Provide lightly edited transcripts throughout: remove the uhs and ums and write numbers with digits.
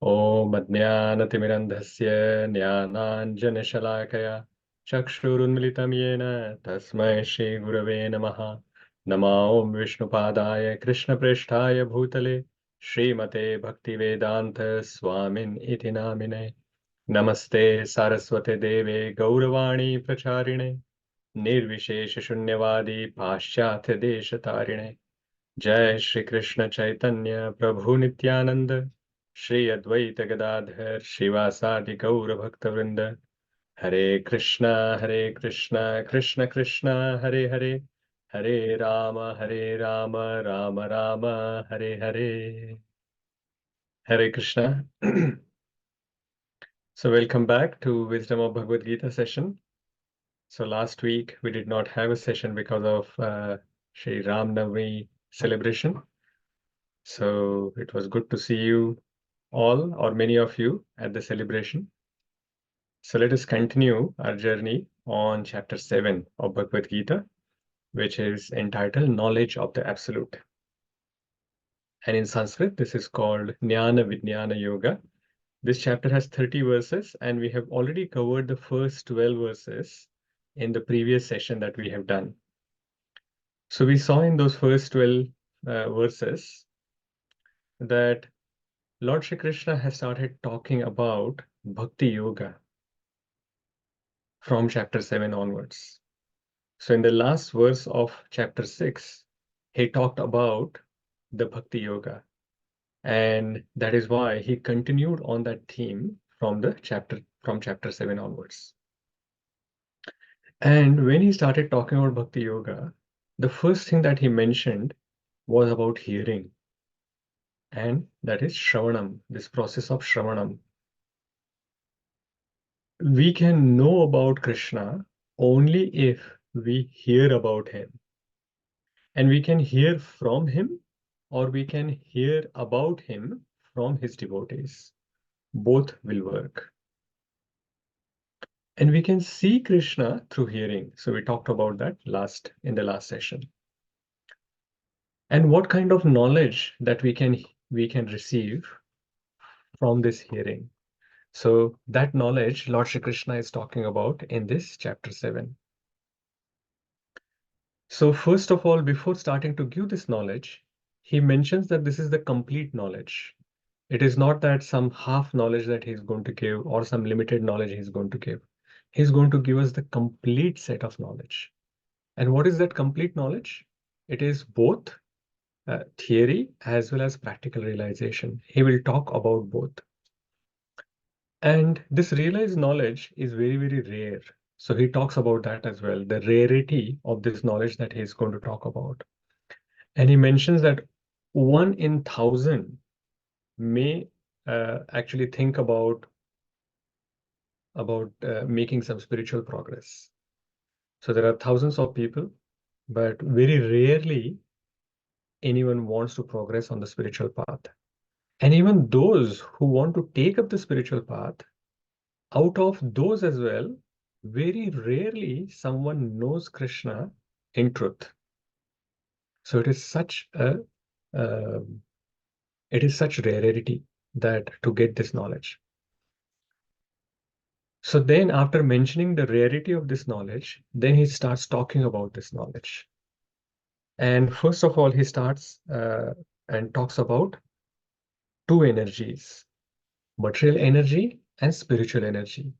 ॐ अज्ञानतिमिरन्धस्य ज्ञानाञ्जनशलाकया चक्षुरुन्मिलितं येन तस्मै श्रीगुरवे नमः। नमो ॐ विष्णुपादाय कृष्णप्रेष्ठाय भूतले श्रीमते भक्तिवेदान्त स्वामिन् इति नामिने। नमस्ते सारस्वते देवे गौरवाणी प्रचारिणे निर्विशेषशून्यवादी पाश्चात्यदेशतारिणे। जय श्री कृष्ण चैतन्य प्रभु नित्यानंद श्री अद्वैत गदाधर श्रीवासादि गौर भक्त वृंद। हरे कृष्णा कृष्ण कृष्ण हरे हरे, हरे Ram Ram Ram Hare Hare. Hare Krishna. So welcome back to Wisdom of Bhagavad Gita session. So last week we did not have a session because of Shri Ram Navami celebration. So it was good to see you all or many of you at the celebration. So let us continue our journey on chapter 7 of Bhagavad Gita, which is entitled Knowledge of the Absolute. And in Sanskrit, this is called Jnana Vijnana Yoga. This chapter has 30 verses, and we have already covered the first 12 verses in the previous session that we have done. So we saw in those first 12 verses that Lord Shri Krishna has started talking about Bhakti Yoga from chapter 7 onwards. So in the last verse of chapter 6, he talked about the Bhakti Yoga. And that is why he continued on that theme from chapter 7 onwards. And when he started talking about Bhakti Yoga, the first thing that he mentioned was about hearing. And that is Shravanam, this process of Shravanam. We can know about Krishna only if we hear about him. And we can hear from him or we can hear about him from his devotees. Both will work. And we can see Krishna through hearing. So we talked about that in the last session. And what kind of knowledge that we can receive from this hearing. So that knowledge Lord Shri Krishna is talking about in this chapter 7. So first of all, before starting to give this knowledge, he mentions that this is the complete knowledge. It is not that some half knowledge that he's going to give or some limited knowledge he's going to give. He's going to give us the complete set of knowledge. And what is that complete knowledge? It is both theory as well as practical realization. He will talk about both. And this realized knowledge is very, very rare. So he talks about that as well, the rarity of this knowledge that he's going to talk about. And he mentions that 1 in 1,000 may actually think about making some spiritual progress. So there are thousands of people, but very rarely anyone wants to progress on the spiritual path. And even those who want to take up the spiritual path, out of those as well, very rarely someone knows Krishna in truth. So it is such rarity that to get this knowledge. So then after mentioning the rarity of this knowledge, then he starts talking about this knowledge. And first of all, he starts and talks about two energies, material energy and spiritual energy.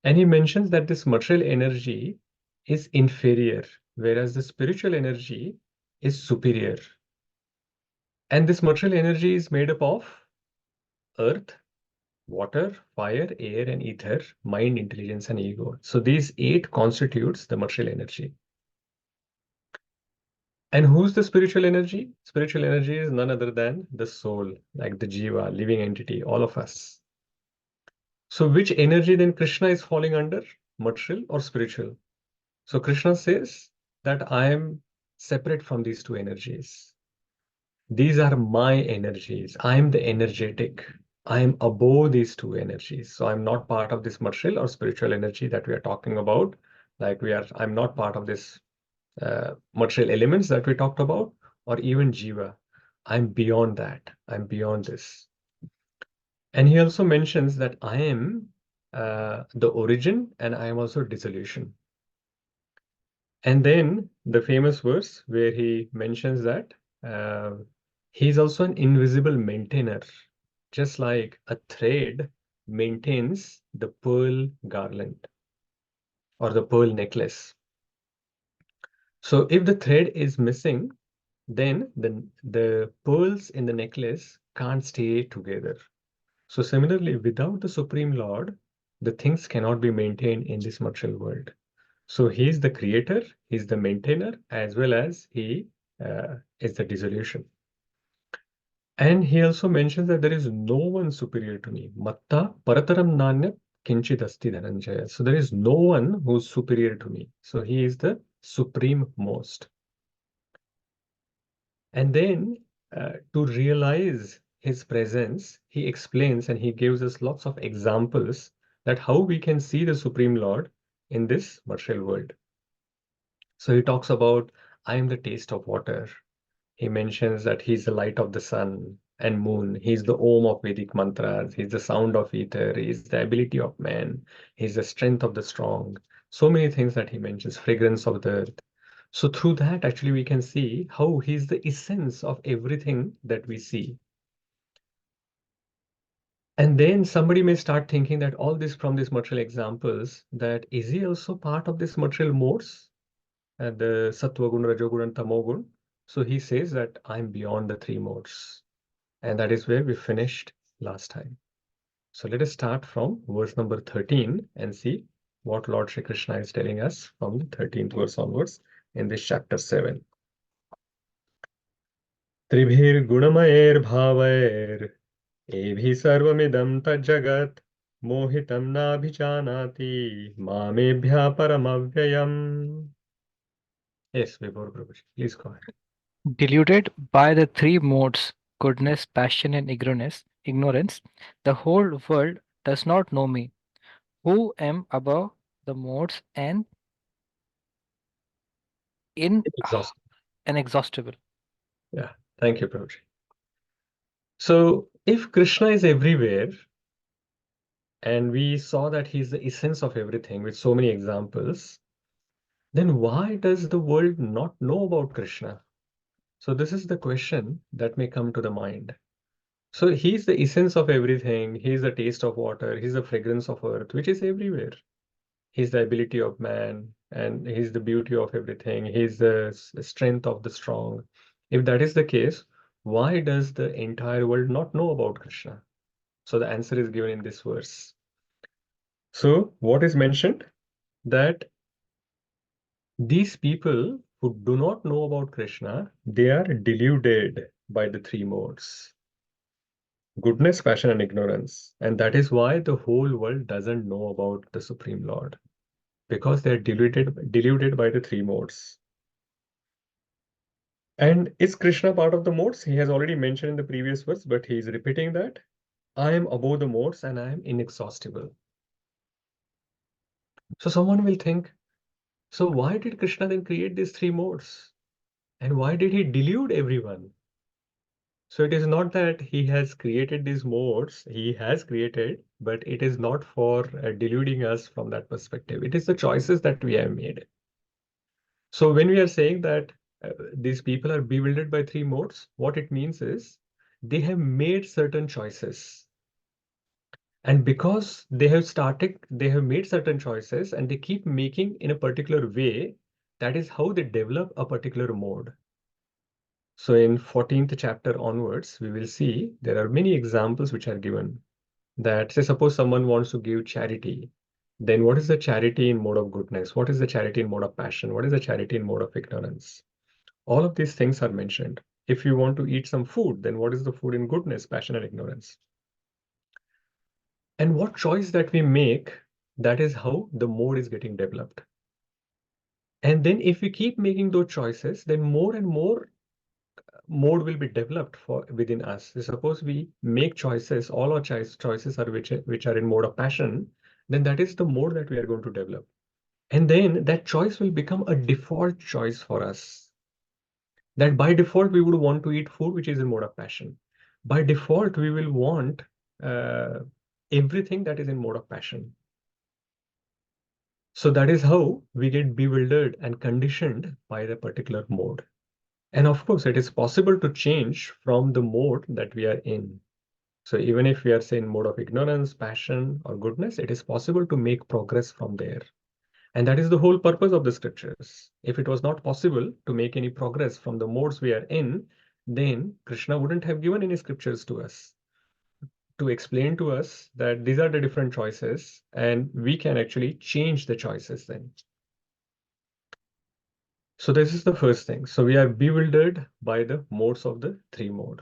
And he mentions that this material energy is inferior, whereas the spiritual energy is superior. And this material energy is made up of earth, water, fire, air, and ether, mind, intelligence, and ego. So these 8 constitutes the material energy. And who's the spiritual energy? Spiritual energy is none other than the soul, like the jiva, living entity, all of us. So which energy then Krishna is falling under? Material or spiritual? So Krishna says that I am separate from these two energies. These are my energies. I am the energetic. I am above these two energies. So I'm not part of this material or spiritual energy that we are talking about. I'm not part of this material elements that we talked about, or even jiva. I'm beyond that. I'm beyond this. And he also mentions that I am the origin and I am also dissolution. And then the famous verse where he mentions that he is also an invisible maintainer, just like a thread maintains the pearl garland or the pearl necklace. So if the thread is missing, then the pearls in the necklace can't stay together. So similarly, without the Supreme Lord, the things cannot be maintained in this material world. So he is the creator, he is the maintainer, as well as he is the dissolution. And he also mentions that there is no one superior to me. Matta parataram nanya kinchit asti dhananjaya. So there is no one who's superior to me. So he is the supreme most. And then to realize his presence, he explains and he gives us lots of examples that how we can see the Supreme Lord in this material world. So he talks about, I am the taste of water. He mentions that he's the light of the sun and moon. He's the Om of Vedic mantras. He's the sound of ether. He's the ability of man. He's the strength of the strong. So many things that he mentions, fragrance of the earth. So through that, actually, we can see how he's the essence of everything that we see. And then somebody may start thinking that all this from these material examples, that is he also part of this material modes, the Sattva Gun, Rajogun, and Tamogun? So he says that I'm beyond the three modes. And that is where we finished last time. So let us start from verse number 13 and see what Lord Shri Krishna is telling us from the 13th verse onwards in this chapter 7. त्रिभिर्गुणमयैर्भावैर् एभिः सर्वमिदं तज्जगत् मोहितं नाभिजानाति मामेभ्यः परमव्ययम्. Yes, Vibhor Prabhuji, please go ahead. Deluded by the three modes, goodness, passion, and ignorance, the whole world does not know me, who am above the modes and Exhausted. inexhaustible. Yeah, thank you, Prabhuji. So if Krishna is everywhere, and we saw that he's the essence of everything with so many examples, then why does the world not know about Krishna? So this is the question that may come to the mind. So he's the essence of everything. He's the taste of water. He's the fragrance of earth, which is everywhere. He's the ability of man, and he's the beauty of everything. He's the strength of the strong. If that is the case, why does the entire world not know about Krishna? So the answer is given in this verse. So what is mentioned? That these people who do not know about Krishna, they are deluded by the three modes: goodness, passion, and ignorance. And that is why the whole world doesn't know about the Supreme Lord, because they're deluded by the three modes. And is Krishna part of the modes? He has already mentioned in the previous verse, but he is repeating that I am above the modes and I am inexhaustible. So someone will think, so why did Krishna then create these three modes? And why did he delude everyone? So it is not that he has created these modes, he has created, but it is not for deluding us from that perspective. It is the choices that we have made. So when we are saying that these people are bewildered by three modes, what it means is they have made certain choices. And because they have made certain choices and they keep making in a particular way, that is how they develop a particular mode. So in 14th chapter onwards, we will see there are many examples which are given that, say, suppose someone wants to give charity, then what is the charity in mode of goodness? What is the charity in mode of passion? What is the charity in mode of ignorance? All of these things are mentioned. If you want to eat some food, then what is the food in goodness, passion, and ignorance? And what choice that we make, that is how the mode is getting developed. And then if we keep making those choices, then more and more mode will be developed for within us. So suppose we make choices, all our choices are which are in mode of passion, then that is the mode that we are going to develop. And then that choice will become a default choice for us. That by default we would want to eat food which is in mode of passion. By default we will want everything that is in mode of passion. So that is how we get bewildered and conditioned by the particular mode. And of course, it is possible to change from the mode that we are in. So even if we are saying mode of ignorance, passion, or goodness, it is possible to make progress from there. And that is the whole purpose of the scriptures. If it was not possible to make any progress from the modes we are in, then Krishna wouldn't have given any scriptures to us to explain to us that these are the different choices and we can actually change the choices then. So this is the first thing. So we are bewildered by the modes of the three mode.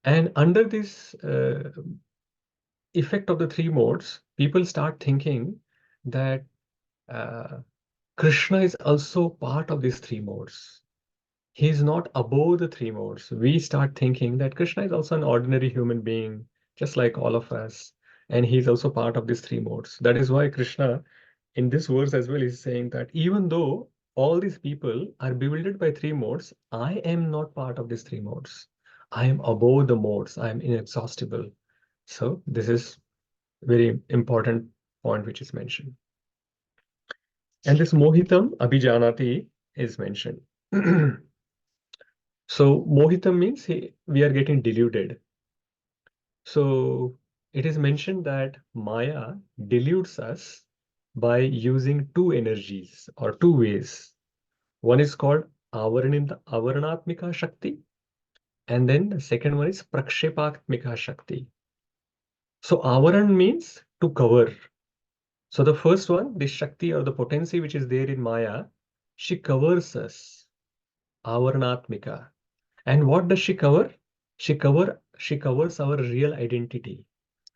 And under this effect of the three modes, people start thinking that uh, Krishna is also part of these three modes. He is not above the three modes. We start thinking that Krishna is also an ordinary human being, just like all of us, and he's also part of these three modes. That is why Krishna, in this verse as well, is saying that even though all these people are bewildered by three modes, I am not part of these three modes. I am above the modes. I am inexhaustible. So this is very important point which is mentioned. And this mohitam abhijanati is mentioned. So mohitam means we are getting deluded. So it is mentioned that Maya deludes us by using two energies or two ways. One is called avaranatmika shakti, and then the second one is prakshepatmika shakti. So avaran means to cover. So the first one, the shakti or the potency which is there in Maya, she covers us, avaranatmika. And what does she cover? She covers our real identity.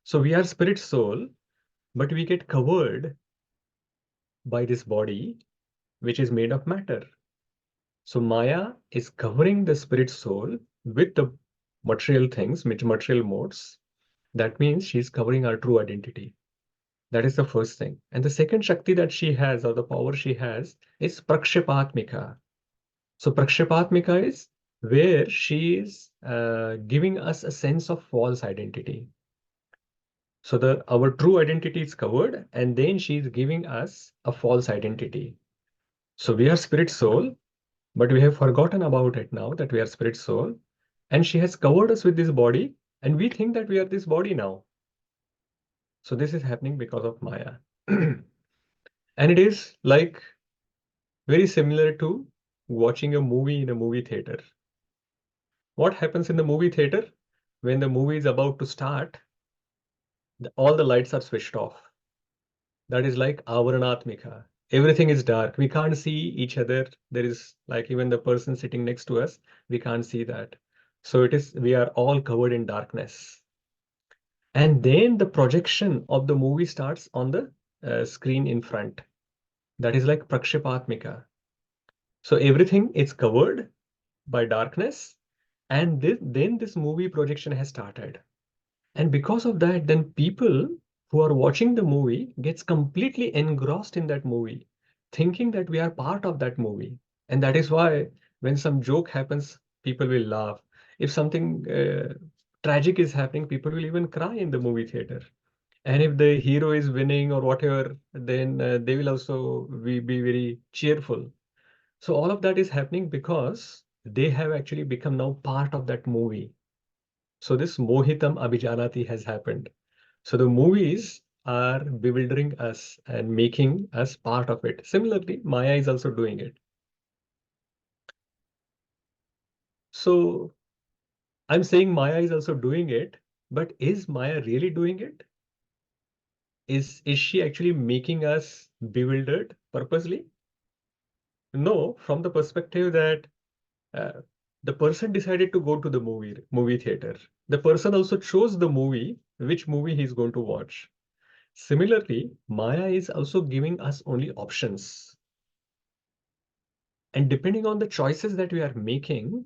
So we are spirit soul, but we get covered by this body, which is made of matter. So Maya is covering the spirit soul with the material things, material modes. That means she's covering our true identity. That is the first thing. And the second Shakti that she has, or the power she has, is Prakshepatmika. So Prakshepatmika is where she is giving us a sense of false identity. So our true identity is covered, and then she is giving us a false identity. So we are spirit soul, but we have forgotten about it now that we are spirit soul, and she has covered us with this body, and we think that we are this body now. So this is happening because of Maya. And it is like very similar to watching a movie in a movie theater. What happens in the movie theater? When the movie is about to start, all the lights are switched off. That is like avaranatmika. Everything is dark. We can't see each other. There is like even the person sitting next to us, we can't see that. So we are all covered in darkness. And then the projection of the movie starts on the screen in front. That is like prakshepatmika. So everything is covered by darkness. And then this movie projection has started. And because of that, then people who are watching the movie gets completely engrossed in that movie, thinking that we are part of that movie. And that is why when some joke happens, people will laugh. If something tragic is happening, people will even cry in the movie theater. And if the hero is winning or whatever, then they will also be very cheerful. So all of that is happening because they have actually become now part of that movie. So this Mohitam Abhijanati has happened. So the movies are bewildering us and making us part of it. Similarly, Maya is also doing it. So I'm saying Maya is also doing it, but is Maya really doing it? Is she actually making us bewildered purposely? No, from the perspective that uh, the person decided to go to the movie theater. The person also chose the movie, which movie he's going to watch. Similarly, Maya is also giving us only options. And depending on the choices that we are making,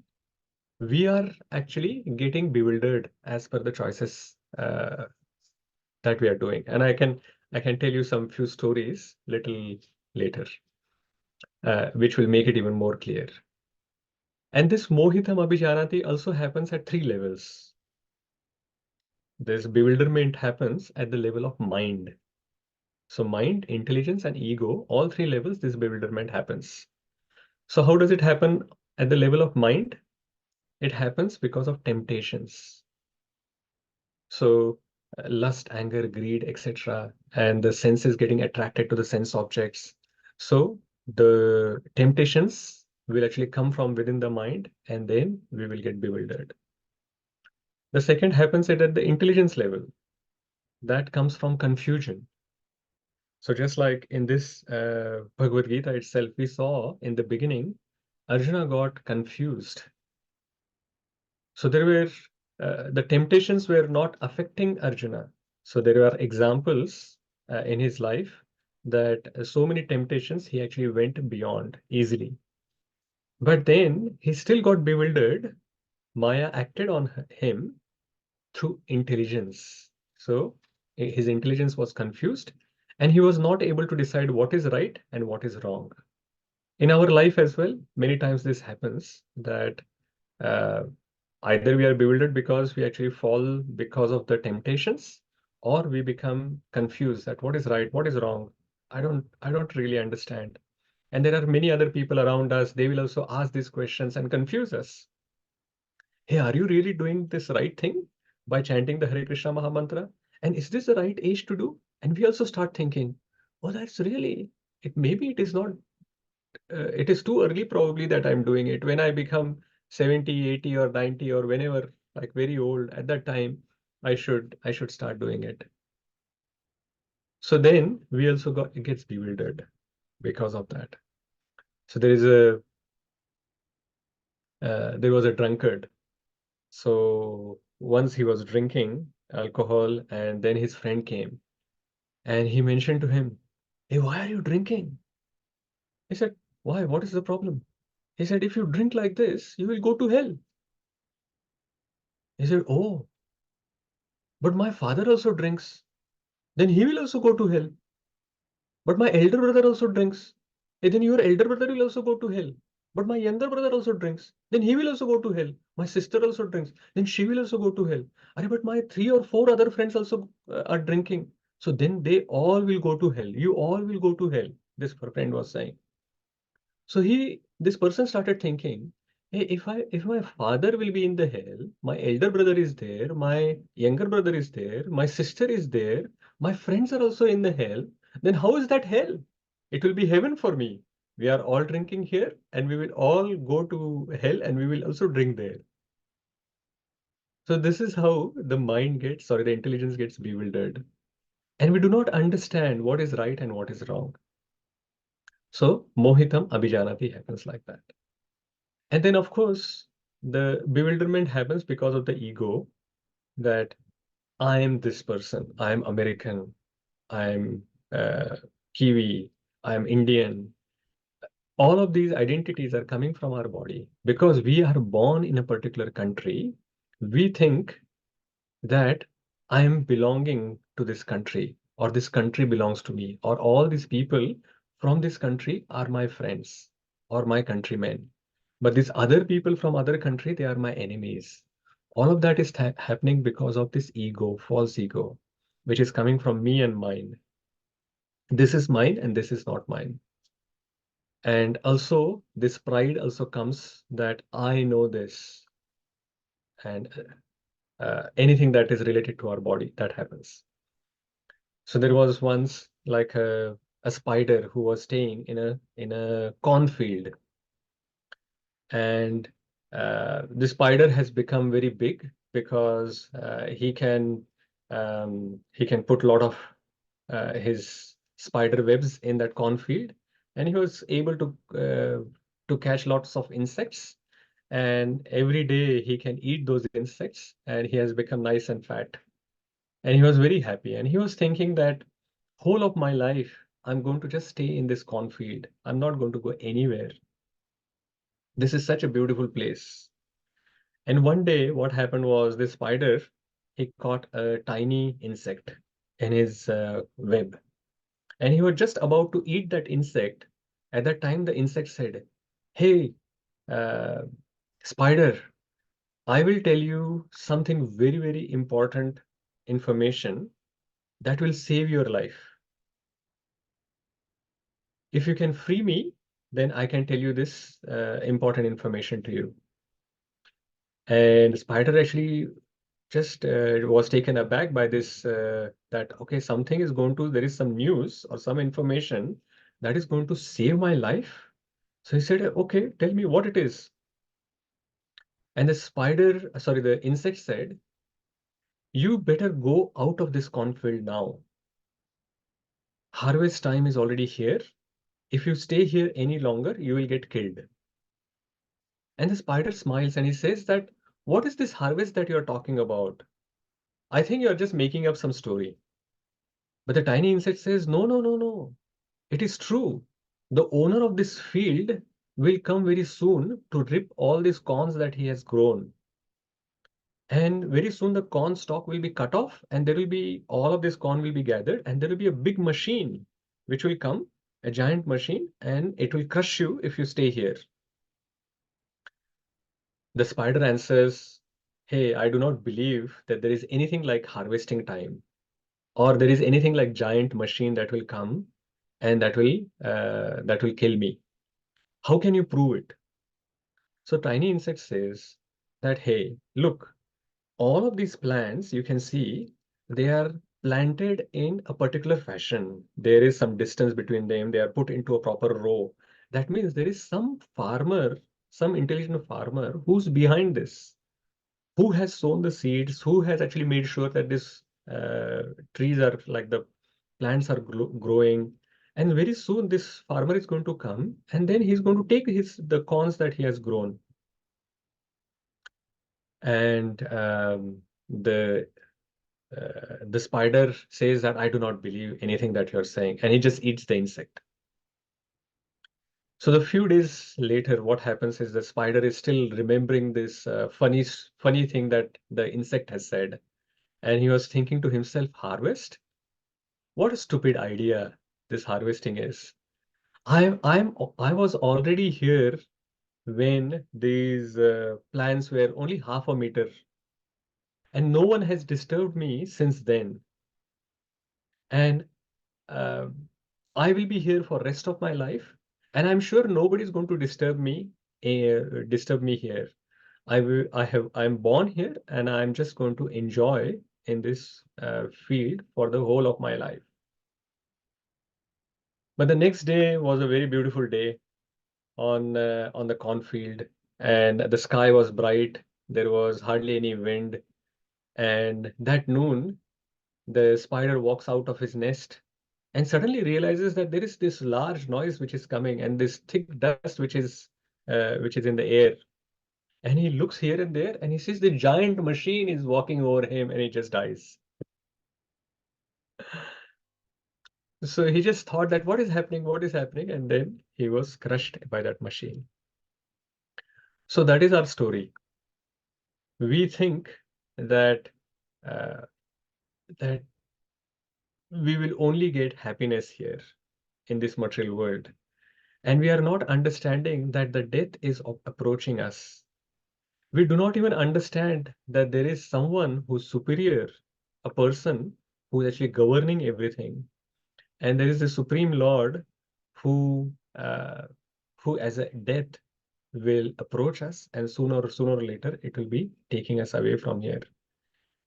we are actually getting bewildered as per the choices that we are doing. And I can tell you some few stories little later, which will make it even more clear. And this Mohitam Abhijanati also happens at three levels. this bewilderment happens at the level of mind. So mind, intelligence, and ego, all three levels, this bewilderment happens. So how does it happen at the level of mind? It happens because of temptations. So lust, anger, greed, etc., and the senses getting attracted to the sense objects. So the temptations will actually come from within the mind, and then we will get bewildered. The second happens at the intelligence level. That comes from confusion. So just like in this Bhagavad Gita itself, we saw in the beginning, Arjuna got confused. So there were the temptations were not affecting Arjuna. So there are examples in his life that so many temptations he actually went beyond easily. But then he still got bewildered. Maya acted on him through intelligence. So his intelligence was confused and he was not able to decide what is right and what is wrong. In our life as well, many times this happens that uh, either we are bewildered because we actually fall because of the temptations, or we become confused that what is right, what is wrong. I don't really understand. And there are many other people around us, they will also ask these questions and confuse us. Hey, are you really doing this right thing by chanting the Hare Krishna Maha Mantra? And is this the right age to do? And we also start thinking, oh, that's really it. Maybe it is not. It is too early, probably, that I'm doing it. When I become 70, 80, or 90, or whenever, like very old, at that time, I should start doing it. So then we also got it gets bewildered because of that. So there was a drunkard. So once he was drinking alcohol, and then his friend came and he mentioned to him, "Hey, why are you drinking?" He said, "Why? What is the problem?" He said, "If you drink like this, you will go to hell." He said, "Oh, but my father also drinks. Then he will also go to hell. But my elder brother also drinks. And then your elder brother will also go to hell. But my younger brother also drinks. Then he will also go to hell. My sister also drinks. Then she will also go to hell. Arey, but my three or four other friends also are drinking. So then they all will go to hell. You all will go to hell." This friend was saying. So this person started thinking, hey, if my father will be in the hell, my elder brother is there, my younger brother is there, my sister is there, my friends are also in the hell, then how is that hell? It will be heaven for me. We are all drinking here and we will all go to hell and we will also drink there. So this is how the intelligence gets bewildered. And we do not understand what is right and what is wrong. So mohitam abhijanati happens like that. And then, of course, the bewilderment happens because of the ego that I am this person, I am American, I am Kiwi, I am Indian. All of these identities are coming from our body because we are born in a particular country. We think that I am belonging to this country, or this country belongs to me, or all these people from this country are my friends or my countrymen. But these other people from other country, they are my enemies. All of that is happening because of this ego, false ego, which is coming from me and mine. This is mine and this is not mine. And also this pride also comes that I know this, and anything that is related to our body, that happens. So there was once like a spider who was staying in a cornfield, and the spider has become very big because he can put a lot of his spider webs in that cornfield, and he was able to catch lots of insects, and every day he can eat those insects, and he has become nice and fat, and he was very happy, and he was thinking that whole of my life I'm going to just stay in this cornfield. I'm not going to go anywhere. This is such a beautiful place. And one day, what happened was this spider, he caught a tiny insect in his web, and he was just about to eat that insect. At that time, the insect said, "Hey, uh, spider, I will tell you something very, very important information that will save your life. If you can free me, then I can tell you this important information to you. And the spider actually just was taken aback by this, that, okay, something is going to, there is some news or some information that is going to save my life. So he said, okay, tell me what it is. And the insect said, you better go out of this cornfield now. Harvest time is already here. If you stay here any longer, you will get killed. And the spider smiles and he says that, what is this harvest that you're talking about? I think you're just making up some story. But the tiny insect says, no, no, no, no. It is true. The owner of this field will come very soon to rip all these corns that he has grown. And very soon the corn stalk will be cut off and there will be, all of this corn will be gathered and there will be a big machine which will come, a giant machine, and it will crush you if you stay here. The spider answers, hey, I do not believe that there is anything like harvesting time or there is anything like giant machine that will come and that will kill me. How can you prove it? So Tiny Insect says that, hey, look, all of these plants you can see, they are planted in a particular fashion. There is some distance between them. They are put into a proper row. That means there is some farmer, some intelligent farmer who's behind this, who has sown the seeds, who has actually made sure that this trees are like the plants are growing. And very soon this farmer is going to come and then he's going to take the corns that he has grown. And the spider says that I do not believe anything that you're saying, and he just eats the insect. So the few days later, what happens is the spider is still remembering this funny thing that the insect has said, and he was thinking to himself, harvest? What a stupid idea this harvesting is. I was already here when these plants were only half a meter, and no one has disturbed me since then. And uh, I will be here for rest of my life, and I'm sure nobody is going to disturb me here. I'm born here, and I'm just going to enjoy in this field for the whole of my life. But the next day was a very beautiful day on the cornfield, and the sky was bright. There was hardly any wind, and that noon, the spider walks out of his nest and suddenly realizes that there is this large noise which is coming and this thick dust which is in the air. And he looks here and there and he sees the giant machine is walking over him and he just dies. So he just thought that what is happening? What is happening? And then he was crushed by that machine. So that is our story. We think that uh, that we will only get happiness here in this material world. And we are not understanding that the death is approaching us. We do not even understand that there is someone who's superior, a person who is actually governing everything. And there is the Supreme Lord who, as a death, will approach us, and sooner or later, it will be taking us away from here.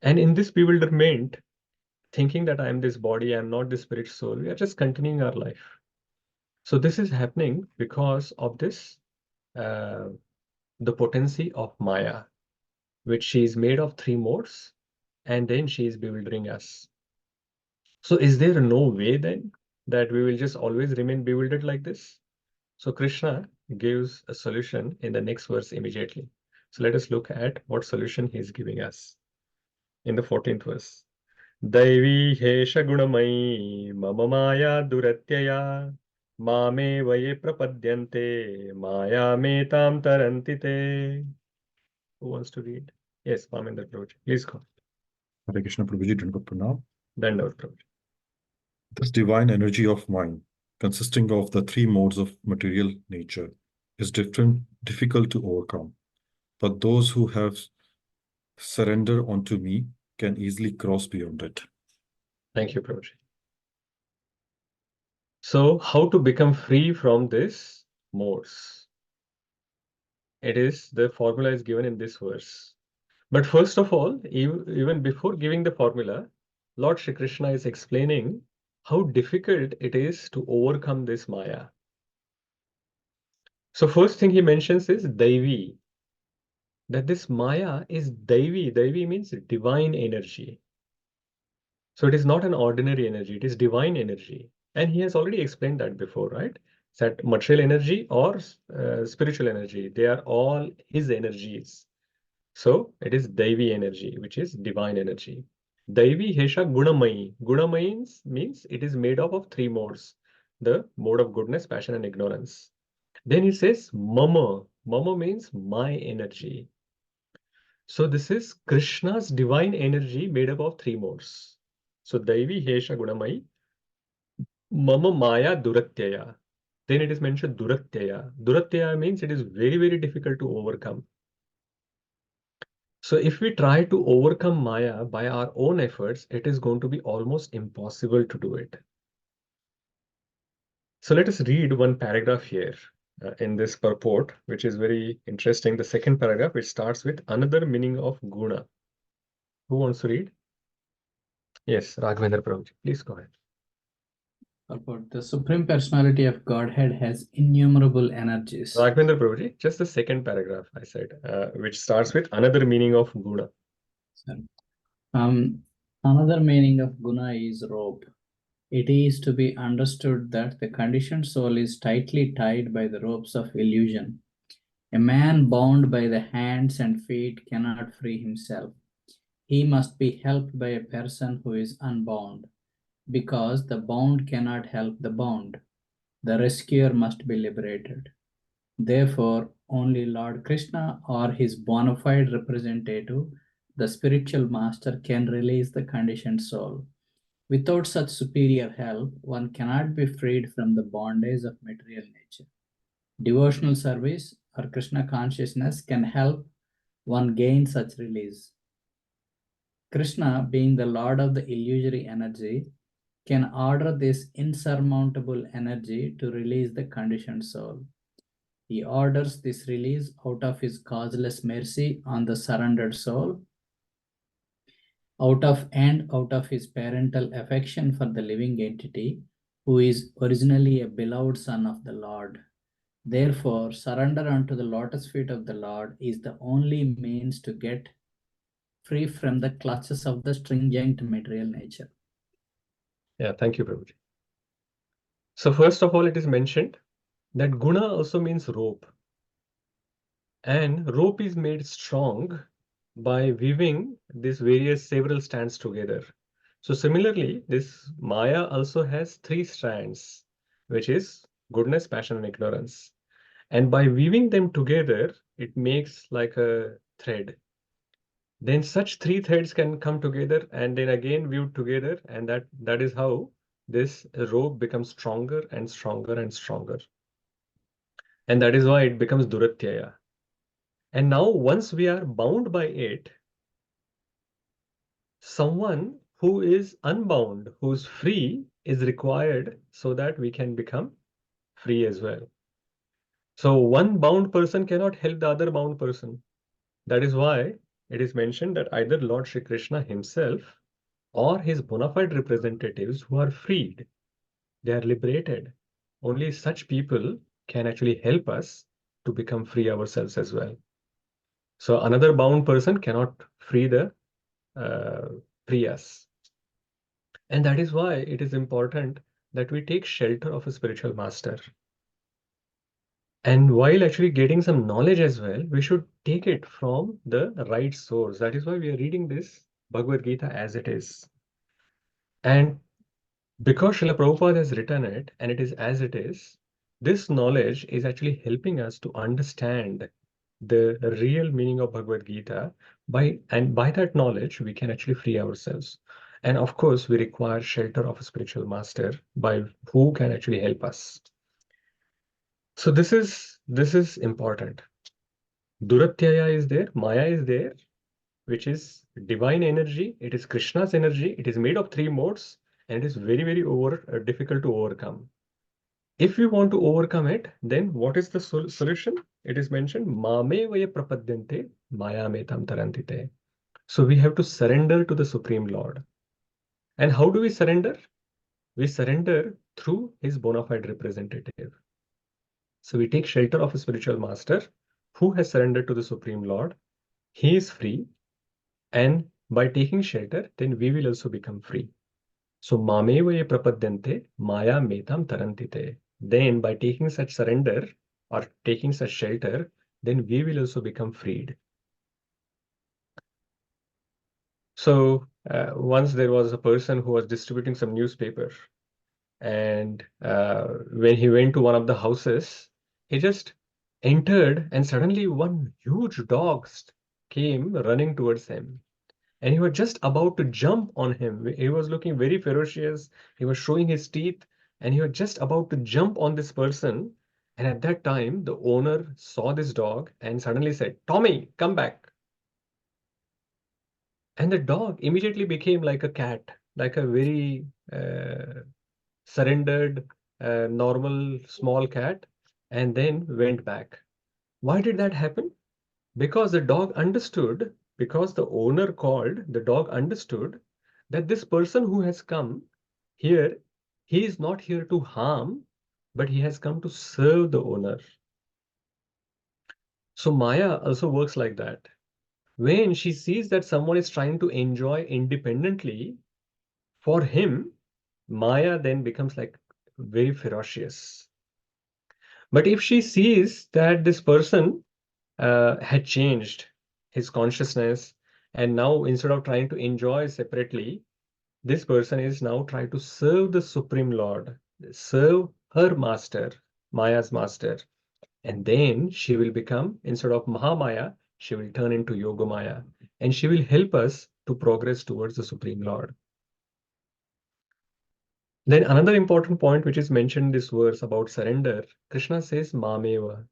And in this bewilderment, thinking that I am this body, I am not this spirit soul, we are just continuing our life. So this is happening because of this, the potency of Maya, which she is made of three modes, and then she is bewildering us. So is there no way then that we will just always remain bewildered like this? So Krishna gives a solution in the next verse immediately. So let us look at what solution he is giving us in the 14th verse. Daivi hesha gunamai mama maya duratyaya mame vaye prapadyante maya metam tarantite. Who wants to read? Yes, Maminder Prabhuji. Please go. Hare Krishna Prabhuji, Dandavat Pranam. Dandavat Prabhuji. This divine energy of mind, consisting of the three modes of material nature, is difficult to overcome. But those who have surrendered unto me can easily cross beyond it. Thank you, Prabhuji. So, how to become free from this modes? The formula is given in this verse. But first of all, even before giving the formula, Lord Shri Krishna is explaining how difficult it is to overcome this Maya. So first thing he mentions is Daivi, that this Maya is Daivi. Daivi means divine energy. So it is not an ordinary energy, it is divine energy. And he has already explained that before, right? That material energy or spiritual energy, they are all his energies. So it is Daivi energy, which is divine energy. Daivi Hesha Gunamayi. Gunamayi means it is made up of three modes. The mode of goodness, passion, and ignorance. Then he says Mama. Mama means my energy. So this is Krishna's divine energy made up of three modes. So Daivi Hesha Gunamayi. Mama Maya Duratyaya. Then it is mentioned Duratyaya. Duratyaya means it is very, very difficult to overcome. So if we try to overcome Maya by our own efforts, it is going to be almost impossible to do it. So let us read one paragraph here in this purport, which is very interesting. The second paragraph, which starts with another meaning of guna. Who wants to read? Yes, Raghavendra Prabhuji, please go ahead. Purport. The Supreme Personality of Godhead has innumerable energies. Raghavendra Prabhuji, just the second paragraph I said, which starts with another meaning of guna. Sorry. Another meaning of guna is rope. It is to be understood that the conditioned soul is tightly tied by the ropes of illusion. A man bound by the hands and feet cannot free himself. He must be helped by a person who is unbound, because the bound cannot help the bound. The rescuer must be liberated. Therefore, only Lord Krishna or his bona fide representative, the spiritual master, can release the conditioned soul. Without such superior help, one cannot be freed from the bondage of material nature. Devotional service or Krishna consciousness can help one gain such release. Krishna, being the Lord of the illusory energy, can order this insurmountable energy to release the conditioned soul. He orders this release out of his causeless mercy on the surrendered soul, out of his parental affection for the living entity, who is originally a beloved son of the Lord. Therefore, surrender unto the lotus feet of the Lord is the only means to get free from the clutches of the stringent material nature. Yeah, thank you, Prabhuji. So first of all, it is mentioned that guna also means rope. And rope is made strong by weaving these several strands together. So similarly, this Maya also has three strands, which is goodness, passion, and ignorance. And by weaving them together, it makes like a thread. Then such three threads can come together and then again weave together, and that is how this rope becomes stronger and stronger and stronger. And that is why it becomes Duratyaya. And now once we are bound by it, someone who is unbound, who's free, is required so that we can become free as well. So one bound person cannot help the other bound person. That is why it is mentioned that either Lord Shri Krishna himself or his bona fide representatives who are freed, they are liberated. Only such people can actually help us to become free ourselves as well. So another bound person cannot free us. And that is why it is important that we take shelter of a spiritual master. And while actually getting some knowledge as well, we should take it from the right source. That is why we are reading this Bhagavad Gita as it is. And because Srila Prabhupada has written it and it is as it is, this knowledge is actually helping us to understand the real meaning of Bhagavad Gita. By that knowledge, we can actually free ourselves. And of course, we require shelter of a spiritual master by who can actually help us. So this is important. Duratyaya is there, Maya is there, which is divine energy. It is Krishna's energy. It is made of three modes, and it is very, very difficult to overcome. If we want to overcome it, then what is the solution? It is mentioned, Mame vaya prapadyante maya metam tarantite. So we have to surrender to the Supreme Lord. And how do we surrender? We surrender through his bona fide representative. So we take shelter of a spiritual master who has surrendered to the Supreme Lord. He is free. And by taking shelter, then we will also become free. So Mameva ye prapadyante maya metam tarantite. Then by taking such surrender or taking such shelter, then we will also become freed. So once there was a person who was distributing some newspaper, and when he went to one of the houses, he just entered, and suddenly one huge dog came running towards him. And he was just about to jump on him. He was looking very ferocious. He was showing his teeth, and he was just about to jump on this person. And at that time, the owner saw this dog and suddenly said, "Tommy, come back." And the dog immediately became like a cat, like a very surrendered, normal, small cat, and then went back. Why did that happen? Because the dog understood, because the owner called, the dog understood that this person who has come here, he is not here to harm, but he has come to serve the owner. So Maya also works like that. When she sees that someone is trying to enjoy independently, for him, Maya then becomes like very ferocious. But if she sees that this person had changed his consciousness, and now instead of trying to enjoy separately, this person is now trying to serve the Supreme Lord, serve her master, Maya's master. And then she will become, instead of Mahamaya, she will turn into Yogamaya, and she will help us to progress towards the Supreme Lord. Then another important point which is mentioned in this verse about surrender, Krishna says Mameva.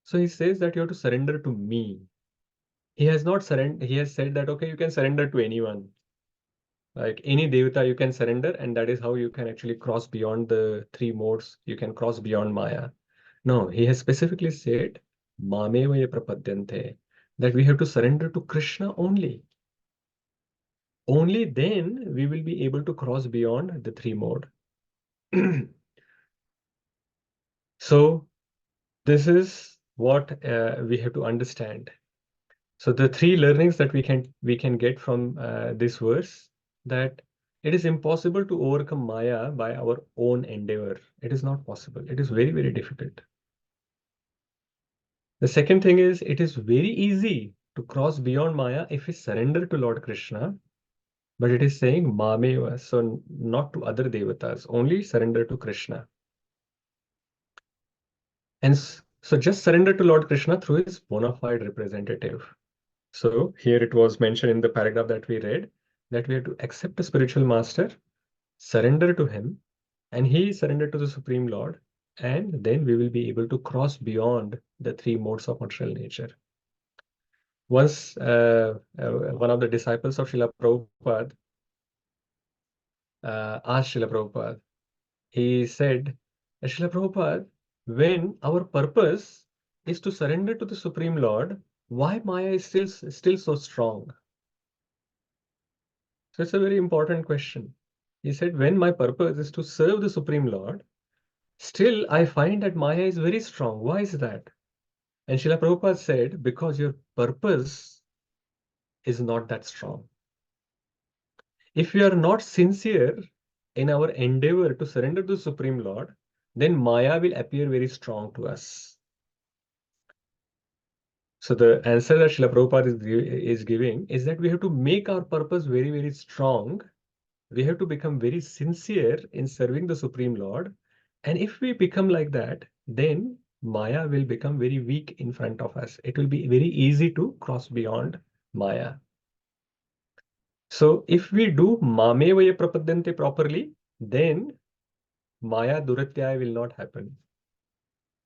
So he says that you have to surrender to me. He has not surrendered. He has said that, okay, you can surrender to anyone. Like any devata, you can surrender, and that is how you can actually cross beyond the three modes. You can cross beyond Maya. No, he has specifically said, Mamevaya prapadyante, that we have to surrender to Krishna only. Only then we will be able to cross beyond the three mode. So this is what we have to understand. So the three learnings that we can get from this verse, that it is impossible to overcome Maya by our own endeavor. It is not possible. It is very, very difficult. The second thing is, it is very easy to cross beyond Maya if we surrender to Lord Krishna, but it is saying Mameva, so not to other devatas, only surrender to Krishna. And so just surrender to Lord Krishna through his bona fide representative. So here it was mentioned in the paragraph that we read that we have to accept a spiritual master, surrender to him, and he surrendered to the Supreme Lord, and then we will be able to cross beyond the three modes of material nature. Once one of the disciples of Srila Prabhupada asked Srila Prabhupada, he said, Srila Prabhupada, when our purpose is to surrender to the Supreme Lord, why Maya is still so strong? So it's a very important question. He said, when my purpose is to serve the Supreme Lord, still I find that Maya is very strong. Why is that? And Srila Prabhupada said, because your purpose is not that strong. If we are not sincere in our endeavor to surrender to the Supreme Lord, then Maya will appear very strong to us. So the answer that Srila Prabhupada is giving is that we have to make our purpose very, very strong. We have to become very sincere in serving the Supreme Lord. And if we become like that, then Maya will become very weak in front of us. It will be very easy to cross beyond Maya. So if we do Mamevaya Prapadyante properly, then Maya Duratyaya will not happen.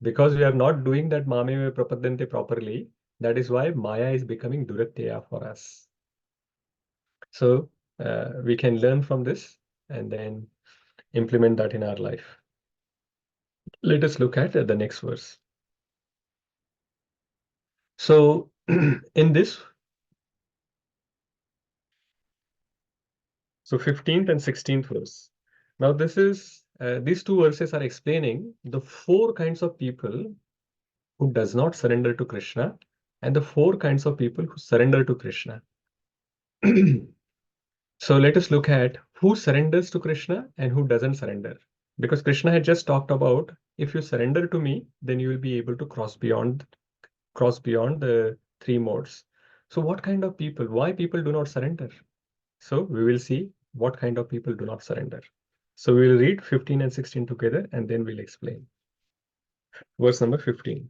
Because we are not doing that Mamevaya Prapadyante properly, that is why Maya is becoming Duratyaya for us. So we can learn from this and then implement that in our life. Let us look at the next verse. So in this, so 15th and 16th verse. Now this is, these two verses are explaining the four kinds of people who does not surrender to Krishna and the four kinds of people who surrender to Krishna. So let us look at who surrenders to Krishna and who doesn't surrender. Because Krishna had just talked about, if you surrender to me, then you will be able to cross beyond the three modes. So what kind of people, why people do not surrender? So we will see what kind of people do not surrender. So we will read 15 and 16 together and then we'll explain. Verse number 15.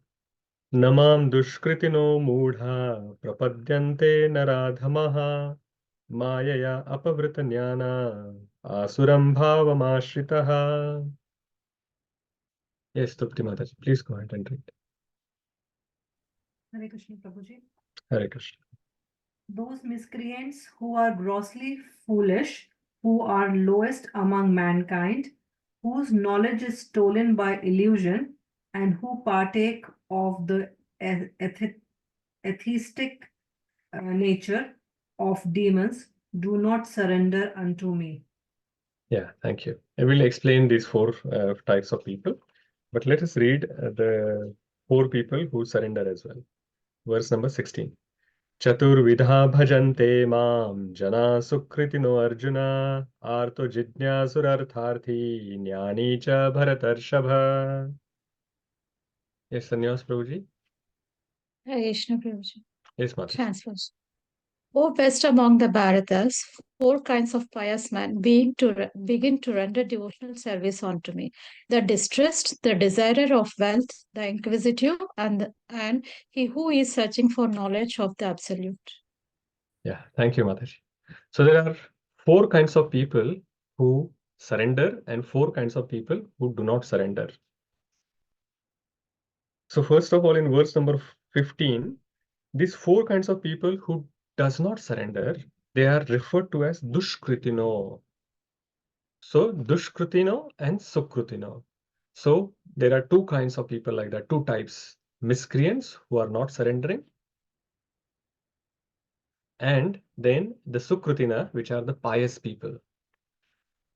Namam dushkritino mudha prapadyante naradhamaha Mayaya apavritanyana asuram bhavamashritah. Yes, Trupti Mataji, please go ahead and read. Hare Krishna, Prabhuji. Hare Krishna. Those miscreants who are grossly foolish, who are lowest among mankind, whose knowledge is stolen by illusion, and who partake of the atheistic nature of demons, do not surrender unto me. Yeah, thank you. I will explain these four types of people, but let us read the four people who surrender as well. Verse number 16. Chaturvidha bhajante mam jana sukritino arjuna arto jidnyasurartharthi jnani cha bharatarshabha. Yes, Sannyas Prabhuji. Hare Krishna, Prabhuji. Yes, Mataji. Transfers. O best among the Bharatas, four kinds of pious men begin to render devotional service unto me: the distressed, the desirer of wealth, the inquisitive, and he who is searching for knowledge of the Absolute. Yeah, thank you, Mataji. So there are four kinds of people who surrender and four kinds of people who do not surrender. So first of all, in verse number 15, these four kinds of people who does not surrender, they are referred to as dushkritino. So dushkritino and sukrutino. So there are two kinds of people like that, two types: miscreants who are not surrendering, and then the sukrutina, which are the pious people.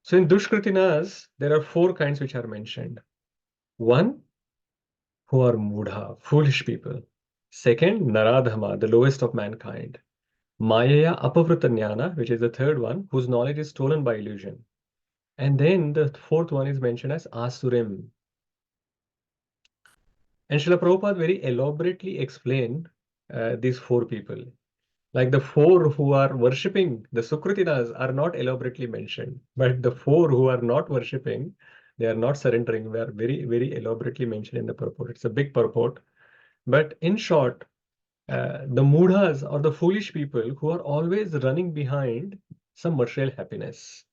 So in dushkritinas, there are four kinds which are mentioned. One, who are mudha, foolish people. Second, naradhama, the lowest of mankind. Mayaya apavritanyana, which is the third one, whose knowledge is stolen by illusion. And then the fourth one is mentioned as asurim. And Srila Prabhupada very elaborately explained these four people. Like the four who are worshipping, the Sukritinas are not elaborately mentioned, but the four who are not worshipping, they are not surrendering, they are very, very elaborately mentioned in the purport. It's a big purport. But in short, the mudhas or the foolish people who are always running behind some material happiness,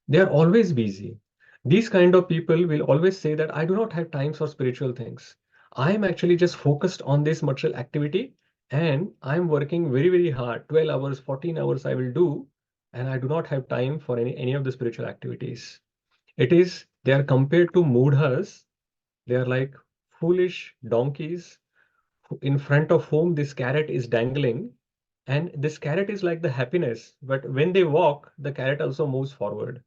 they are always busy. These kind of people will always say that I do not have time for spiritual things. I am actually just focused on this material activity and I'm working very, very hard. 12 hours, 14 hours I will do, and I do not have time for any of the spiritual activities. It is, they are compared to mudhas. They are like foolish donkeys in front of whom this carrot is dangling. And this carrot is like the happiness, but when they walk, the carrot also moves forward.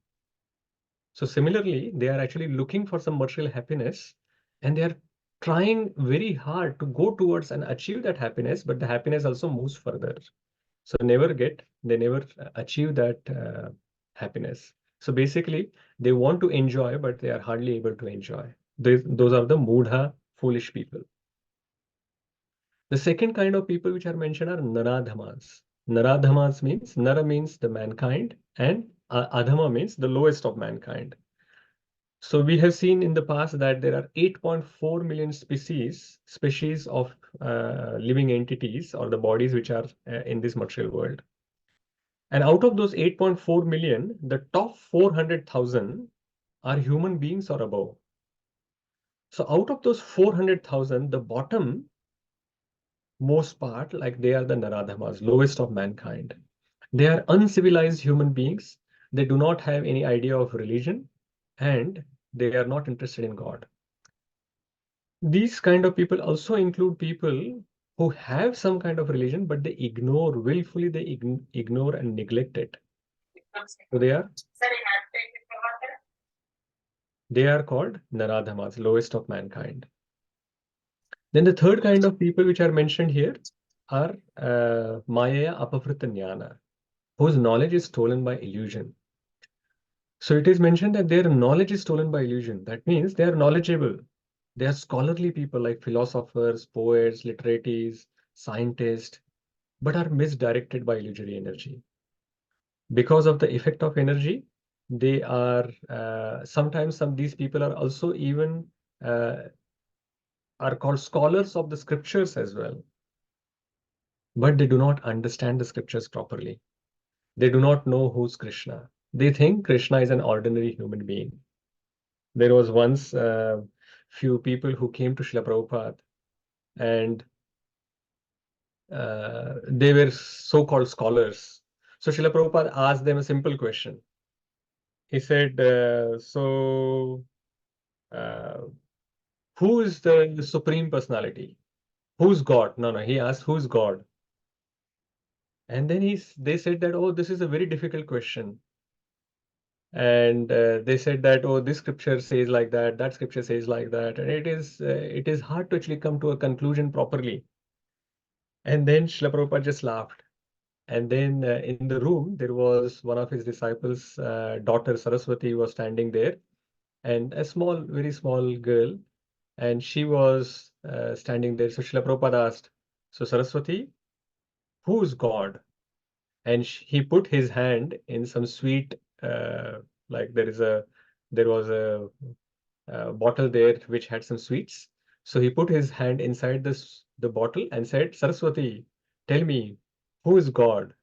So similarly, they are actually looking for some material happiness and they are trying very hard to go towards and achieve that happiness, but the happiness also moves further. So they never achieve that happiness. So basically, they want to enjoy, but they are hardly able to enjoy. Those are the mudha, foolish people. The second kind of people which are mentioned are naradhamas. Naradhamas means, nara means the mankind, and adhama means the lowest of mankind. So we have seen in the past that there are 8.4 million species of living entities or the bodies which are in this material world. And out of those 8.4 million, the top 400,000 are human beings or above. So out of those 400,000, the bottom most part, like they are the naradhamas, lowest of mankind. They are uncivilized human beings. They do not have any idea of religion, and they are not interested in God. These kind of people also include people who have some kind of religion, but they ignore, willfully they ignore and neglect it. So they are called Naradhamas, lowest of mankind. Then the third kind of people which are mentioned here are Maya Apavrita Jnana, whose knowledge is stolen by illusion. So it is mentioned that their knowledge is stolen by illusion. That means they are knowledgeable. They are scholarly people like philosophers, poets, literates, scientists, but are misdirected by illusory energy. Because of the effect of energy, they are sometimes these people are also even are called scholars of the scriptures as well, but they do not understand the scriptures properly. They do not know who's Krishna. They think Krishna is an ordinary human being. There was once few people who came to Srila Prabhupada, and they were so-called scholars. So Srila Prabhupada asked them a simple question. He said, who is the Supreme Personality? Who's God? No, he asked, who's God? And then they said that, oh, this is a very difficult question. And they said that, oh, this scripture says like that, that scripture says like that. And it is hard to actually come to a conclusion properly. And then Srila Prabhupada just laughed. And then in the room, there was one of his disciples' daughter, Saraswati, was standing there. And a small, very small girl, and she was standing there. So Srila Prabhupada asked, so Saraswati, who is God? And he put his hand in some sweet, like there was a bottle there which had some sweets. So he put his hand inside the bottle and said, Saraswati, tell me, who is God?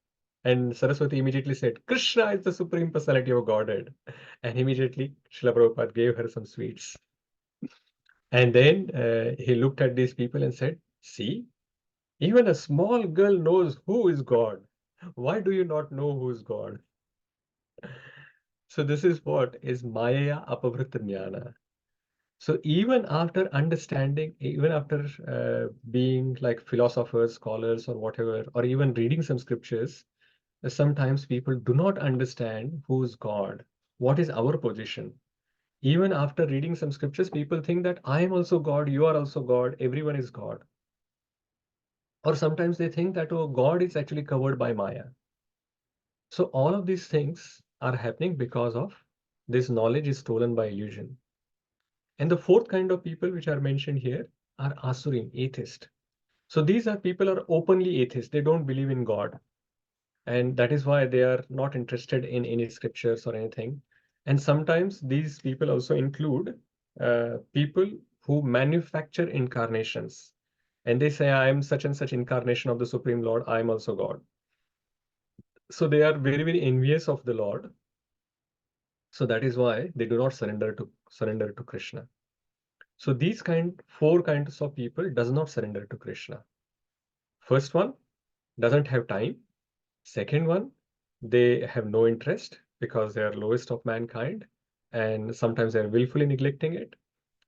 And Saraswati immediately said, Krishna is the Supreme Personality of Godhead. And immediately Srila Prabhupada gave her some sweets. And then he looked at these people and said, see, even a small girl knows who is God. Why do you not know who is God? So this is what is Maya Apavrita Jnana. So even after understanding, even after being like philosophers, scholars, or whatever, or even reading some scriptures, sometimes people do not understand who is God. What is our position? Even after reading some scriptures, people think that I am also God, you are also God, everyone is God. Or sometimes they think that, oh, God is actually covered by Maya. So all of these things are happening because of this knowledge is stolen by illusion. And the fourth kind of people which are mentioned here are asurim, atheist. So these are people are openly atheist. They don't believe in God. And that is why they are not interested in any scriptures or anything. And sometimes these people also include people who manufacture incarnations. And they say, I am such and such incarnation of the Supreme Lord. I am also God. So they are very, very envious of the Lord. So that is why they do not surrender to Krishna. So these four kinds of people does not surrender to Krishna. First one doesn't have time. Second one, they have no interest because they are lowest of mankind, and sometimes they are willfully neglecting it.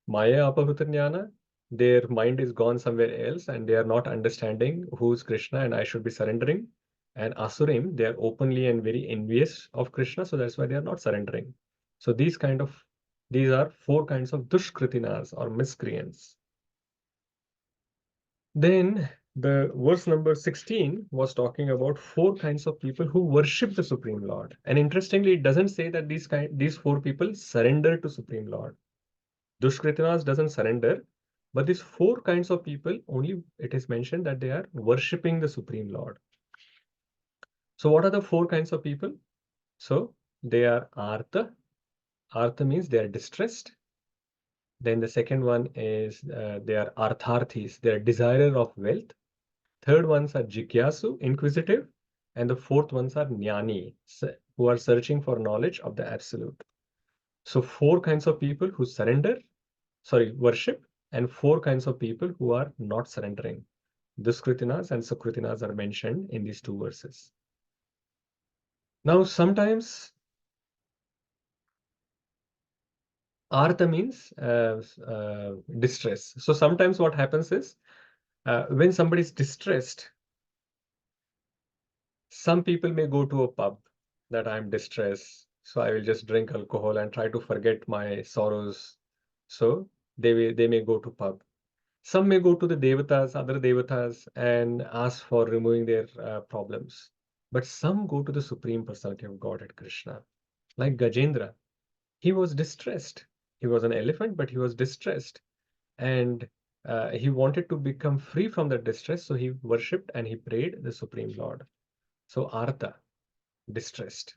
Maya Apavrita Jnana, their mind is gone somewhere else and they are not understanding who is Krishna and I should be surrendering. And Asurim, they are openly and very envious of Krishna, so that's why they are not surrendering. So these are four kinds of dushkritinas or miscreants. Then the verse number 16 was talking about four kinds of people who worship the Supreme Lord. And interestingly, it doesn't say that these four people surrender to Supreme Lord. Dushkritinas doesn't surrender, but these four kinds of people, only it is mentioned that they are worshipping the Supreme Lord. So what are the four kinds of people? So they are Artha. Artha means they are distressed. Then the second one is they are Artharthis. They are desirer of wealth. Third ones are Jigyasu, inquisitive. And the fourth ones are Jnani, who are searching for knowledge of the absolute. So four kinds of people who worship, and four kinds of people who are not surrendering. Duskritinas and Sukritinas are mentioned in these two verses. Now, sometimes artha means distress. So sometimes what happens is when somebody is distressed, some people may go to a pub that I'm distressed, so I will just drink alcohol and try to forget my sorrows. So they may go to pub. Some may go to the devatas, other devatas, and ask for removing their problems. But some go to the Supreme Personality of Godhead Krishna, like Gajendra. He was distressed. He was an elephant, but he was distressed. And he wanted to become free from that distress, so he worshipped and he prayed the Supreme Lord. So Artha, distressed.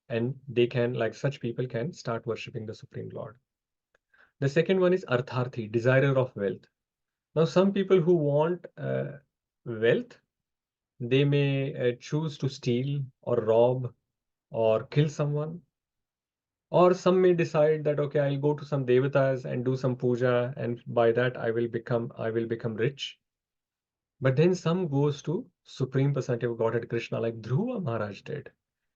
And they can, like such people, can start worshipping the Supreme Lord. The second one is Artharthi, desirer of wealth. Now, some people who want wealth, they may choose to steal or rob or kill someone. Or some may decide that, okay, I'll go to some devatas and do some puja, and by that I will become rich. But then some goes to Supreme Personality of Godhead Krishna, like Dhruva Maharaj did.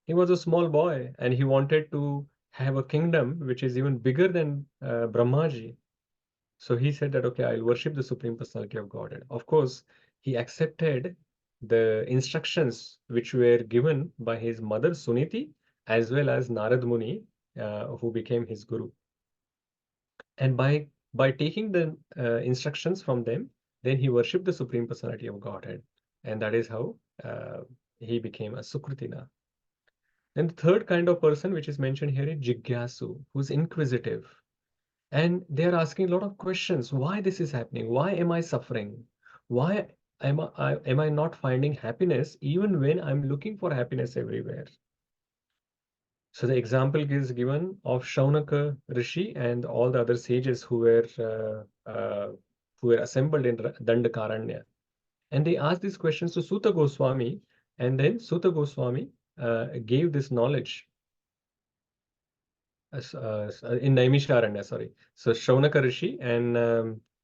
He was a small boy and he wanted to have a kingdom which is even bigger than Brahmaji. So he said that, okay, I'll worship the Supreme Personality of Godhead. Of course, he accepted the instructions which were given by his mother Suniti as well as Narad Muni, who became his guru. And by taking the instructions from them, then he worshipped the Supreme Personality of Godhead. And that is how he became a Sukritina. And the third kind of person which is mentioned here is Jigyasu, who's inquisitive. And they are asking a lot of questions. Why this is happening? Why am I suffering? Why am I not finding happiness even when I'm looking for happiness everywhere? So the example is given of Shaunaka Rishi and all the other sages who were assembled in Dandakaranya. And they asked these questions to Suta Goswami, and then Suta Goswami gave this knowledge in Naimisharanya, sorry. So Shaunaka Rishi and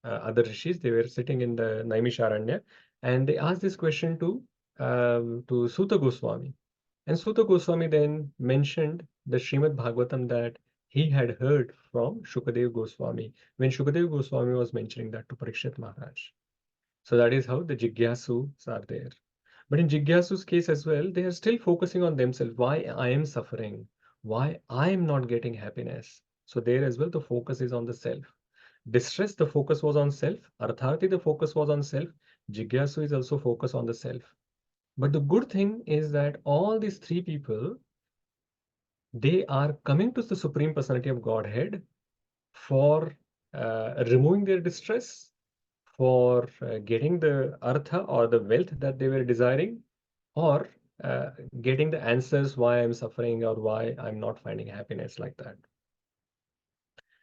other rishis, they were sitting in the Naimisharanya, and they asked this question to Suta Goswami. And Suta Goswami then mentioned the Srimad Bhagavatam that he had heard from Shukadev Goswami when Shukadev Goswami was mentioning that to Parikshit Maharaj. So that is how the Jigyasus are there. But in Jigyasu's case as well, they are still focusing on themselves. Why I am suffering? Why I am not getting happiness? So there as well, the focus is on the self. Distress, the focus was on self. Artharthi, the focus was on self. Jigyasu is also focused on the self. But the good thing is that all these three people, they are coming to the Supreme Personality of Godhead for removing their distress, for getting the artha or the wealth that they were desiring, or getting the answers why I'm suffering or why I'm not finding happiness, like that.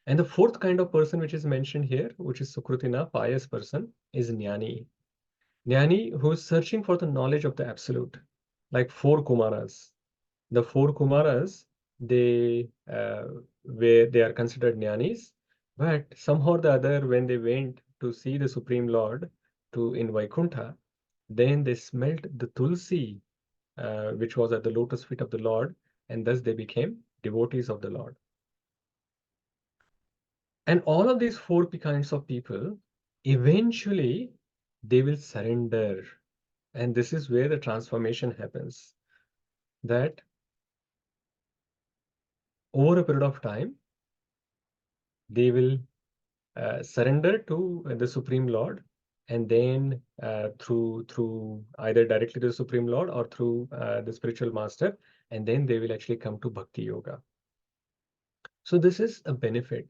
And the fourth kind of person which is mentioned here, which is Sukrutina, pious person, is Jnani. Jnani, who is searching for the knowledge of the absolute, like four Kumaras. The four Kumaras, they are considered Jnanis, but somehow or the other, when they went to see the Supreme Lord in Vaikuntha, then they smelt the Tulsi, which was at the lotus feet of the Lord, and thus they became devotees of the Lord. And all of these four kinds of people, eventually, they will surrender. And this is where the transformation happens. That over a period of time, they will surrender to the Supreme Lord, and then through either directly to the Supreme Lord or through the spiritual master, and then they will actually come to Bhakti Yoga. So this is a benefit,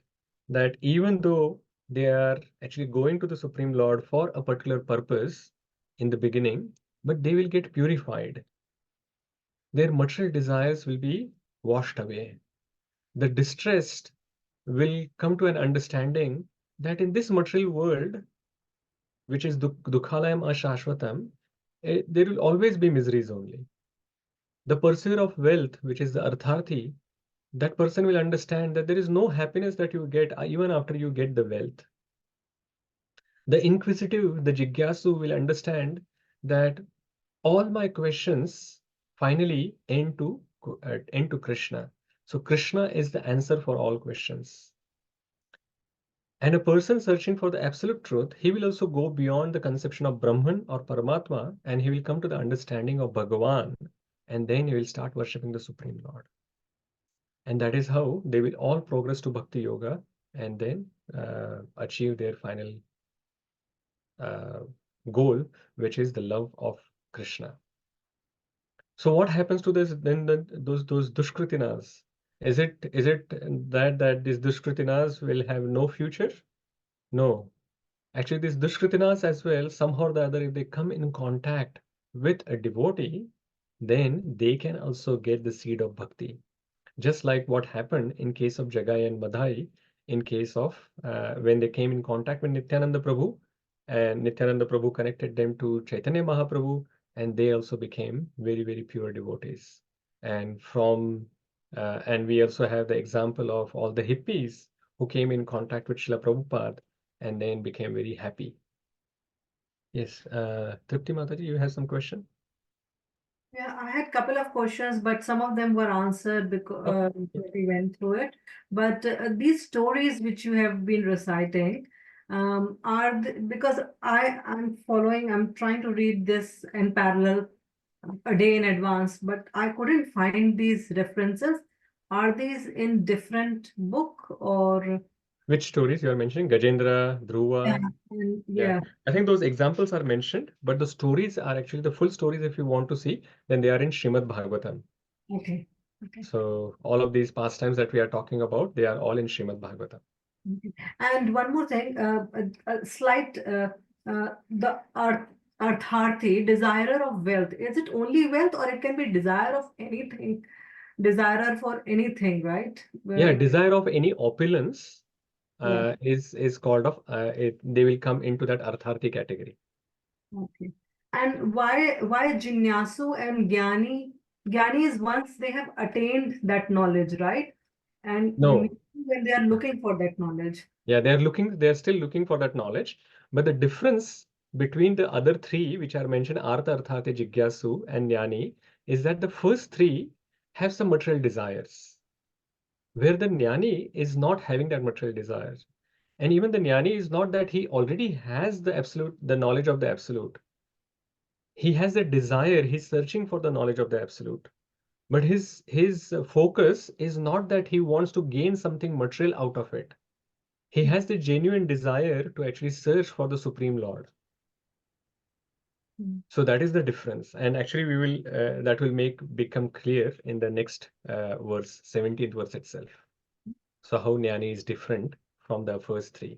that even though they are actually going to the Supreme Lord for a particular purpose in the beginning, but they will get purified. Their material desires will be washed away. The distressed will come to an understanding that in this material world, which is Dukhalayam Ashashvatam, there will always be miseries only. The pursuer of wealth, which is the Artharthi, that person will understand that there is no happiness that you get even after you get the wealth. The inquisitive, the Jigyasu, will understand that all my questions finally end to into Krishna. So Krishna is the answer for all questions. And a person searching for the absolute truth, he will also go beyond the conception of Brahman or Paramatma, and he will come to the understanding of Bhagavan, and then he will start worshipping the Supreme Lord. And that is how they will all progress to Bhakti Yoga and then achieve their final goal, which is the love of Krishna. So what happens to this then? Those dushkritinas? Is it that these dushkritinas will have no future? No. Actually, these dushkritinas as well, somehow or the other, if they come in contact with a devotee, then they can also get the seed of bhakti. Just like what happened in case of Jagai and Madhai, in case of when they came in contact with Nityananda Prabhu, and Nityananda Prabhu connected them to Chaitanya Mahaprabhu, and they also became very, very pure devotees. And and we also have the example of all the hippies who came in contact with Srila Prabhupada and then became very happy. Yes, Tripti Mataji, you have some question? Yeah, I had a couple of questions, but some of them were answered because we went through it. But these stories which you have been reciting, because I'm trying to read this in parallel a day in advance, but I couldn't find these references. Are these in different book or? Which stories you are mentioning? Gajendra, Dhruva? Yeah. I think those examples are mentioned, but the stories are actually the full stories. If you want to see, then they are in Srimad Bhagavatam. Okay. So all of these pastimes that we are talking about, they are all in Srimad Bhagavatam. Okay. And one more thing, a slight, the artharthi, desirer of wealth. Is it only wealth, or it can be desire of anything, desirer for anything, right? Yeah, desire of any opulence Yeah. is called of they will come into that artharthi category. Okay. And why Jinyasu and Gyani? Gyani is once they have attained that knowledge, right? And No. when they are looking for that knowledge. Yeah, they are still looking for that knowledge. But the difference between the other three, which are mentioned, Artha, Arthate, Jigyasu, and Jnani, is that the first three have some material desires, where the Jnani is not having that material desires. And even the Jnani is not that he already has the absolute, the knowledge of the absolute. He has a desire, he's searching for the knowledge of the absolute. But his focus is not that he wants to gain something material out of it. He has the genuine desire to actually search for the Supreme Lord. So that is the difference. And actually we will that will become clear in the next verse, 17th verse itself. So how Jnani is different from the first three.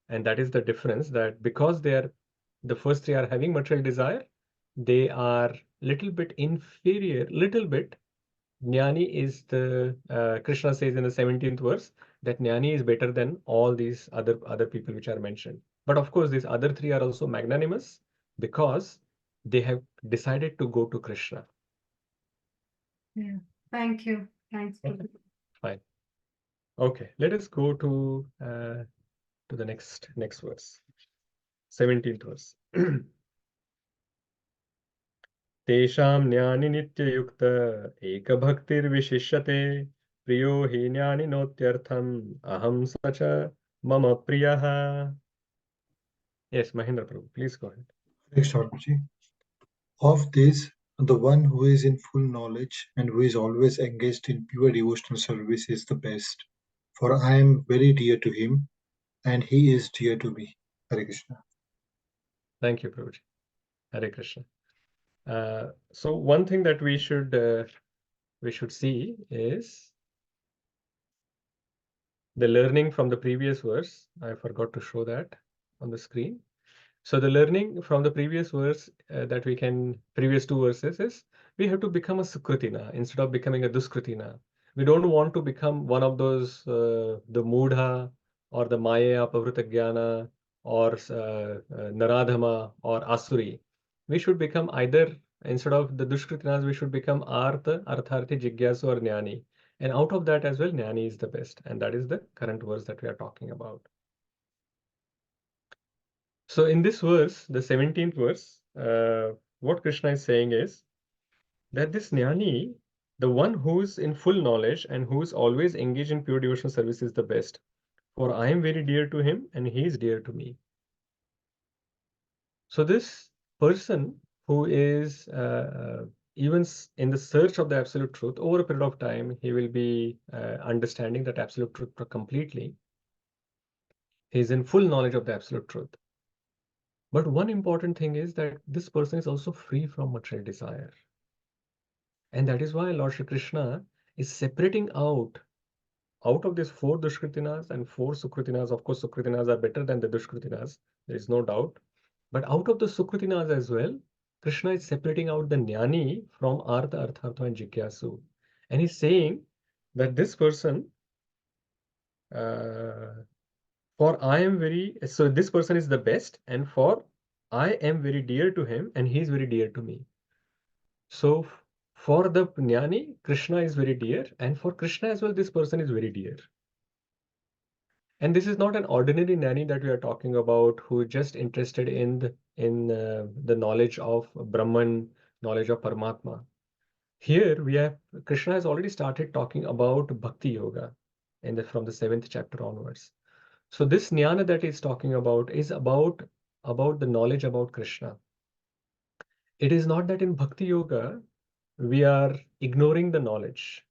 And that is the difference, that because the first three are having material desire, they are little bit inferior, little bit. Jnani is Krishna says in the 17th verse that Jnani is better than all these other people which are mentioned. But of course, these other three are also magnanimous because they have decided to go to Krishna. Yeah. Thank you. Thanks. Okay. Fine. Okay, let us go to the next verse, 17th verse. तेषां ज्ञानि नित्ययुक्त एकभक्तिर्विशिष्यते प्रियो हि ज्ञानिनोत्यर्थम् अहं स च मम प्रियः. Yes, Mahendra Prabhu, please go ahead. Next, Arunji. Of this, the one who is in full knowledge and who is always engaged in pure devotional service is the best. For I am very dear to him, and he is dear to me. Hare Krishna. Thank you, Prabhuji. Hare Krishna. So one thing that we should see is the learning from the previous verse. I forgot to show that on the screen. So the learning from the previous verse previous two verses is we have to become a Sukritina instead of becoming a Duskritina. We don't want to become one of those, the Mudha or the Maya, Pavritagyana or Naradhama or Asuri. We should become either, instead of the Dushkritinas, we should become Artha, Artharthi, Jigyasu or Jnani. And out of that as well, Jnani is the best. And that is the current verse that we are talking about. So in this verse, the 17th verse, what Krishna is saying is that this Jnani, The one who's in full knowledge and who's always engaged in pure devotional service is the best. For I am very dear to him and he is dear to me. So this person who is even in the search of the absolute truth, over a period of time, he will be understanding that absolute truth completely. He is in full knowledge of the absolute truth. But one important thing is that this person is also free from material desire. And that is why Lord Shri Krishna is separating out of these 4 Dushkritinas and 4 Sukritinas. Of course, Sukritinas are better than the Dushkritinas. There is no doubt. But out of the Sukritinas as well, Krishna is separating out the Jnani from Artha, Arthartha and Jigyasu. And he's saying that this person, so this person is the best, and for I am very dear to him and he is very dear to me. So for the Jnani, Krishna is very dear, and for Krishna as well, this person is very dear. And this is not an ordinary Jnani that we are talking about who is just interested in the knowledge of Brahman, knowledge of Paramatma. Here we have Krishna has already started talking about Bhakti Yoga from the 7th chapter onwards. So this jnana that he's talking about is about the knowledge about Krishna. It is not that in Bhakti Yoga we are ignoring the knowledge.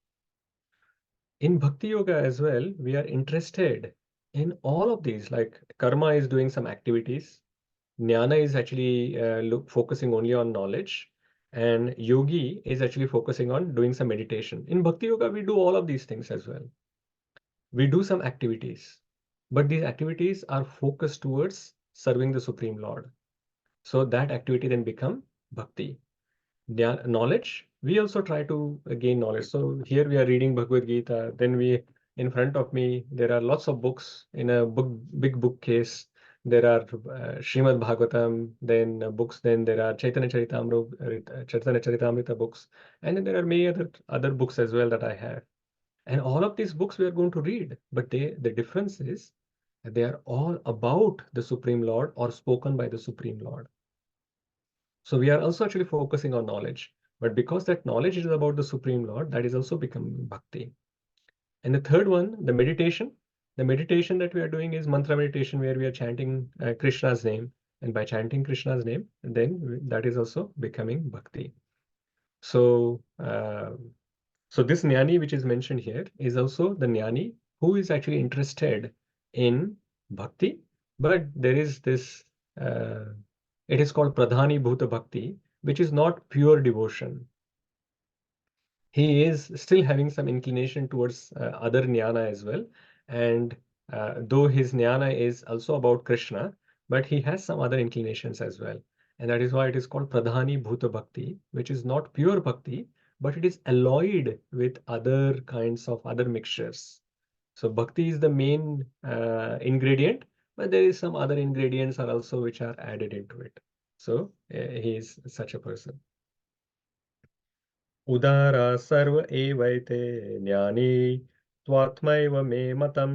In Bhakti Yoga as well, we are interested in all of these, like karma is doing some activities, jnana is actually focusing only on knowledge, and yogi is actually focusing on doing some meditation. In Bhakti Yoga, we do all of these things as well. We do some activities, but these activities are focused towards serving the Supreme Lord. So that activity then become bhakti. Knowledge, we also try to gain knowledge. So here we are reading Bhagavad Gita. Then in front of me, there are lots of books in a big bookcase. There are Srimad Bhagavatam, then books. Then there are Chaitanya Charitamrita books, and then there are many other books as well that I have. And all of these books we are going to read, but the difference is that they are all about the Supreme Lord or spoken by the Supreme Lord. So we are also actually focusing on knowledge, but because that knowledge is about the Supreme Lord, that is also becoming bhakti. And the third one, the meditation that we are doing is mantra meditation, where we are chanting Krishna's name, and by chanting Krishna's name, then that is also becoming bhakti. So so this jnani which is mentioned here is also the jnani who is actually interested in bhakti, but there is this it is called pradhani bhuta bhakti, which is not pure devotion. He is still having some inclination towards other jnana as well, and though his jnana is also about Krishna, but he has some other inclinations as well, and that is why it is called pradhani bhuta bhakti, which is not pure bhakti, but it is alloyed with other kinds of other mixtures. So bhakti is the main ingredient, but there is some other ingredients are also which are added into it. So he is such a person. उदारा सर्व एवैते ज्ञानी त्वात्मैव मे मतम्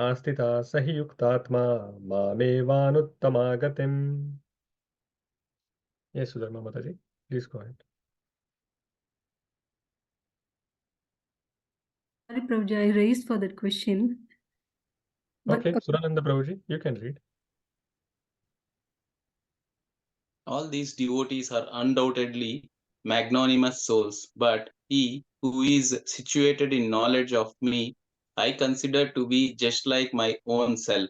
आस्थिता सहि युक्तात्मा मामेवानुत्तमा गतिम्. Yes, Sudharma Mataji, please go ahead. Sorry, Prabhuji, I raised for that question. Okay, Surananda Prabhuji, you can read. All these devotees are undoubtedly magnanimous souls, but he who is situated in knowledge of me, I consider to be just like my own self.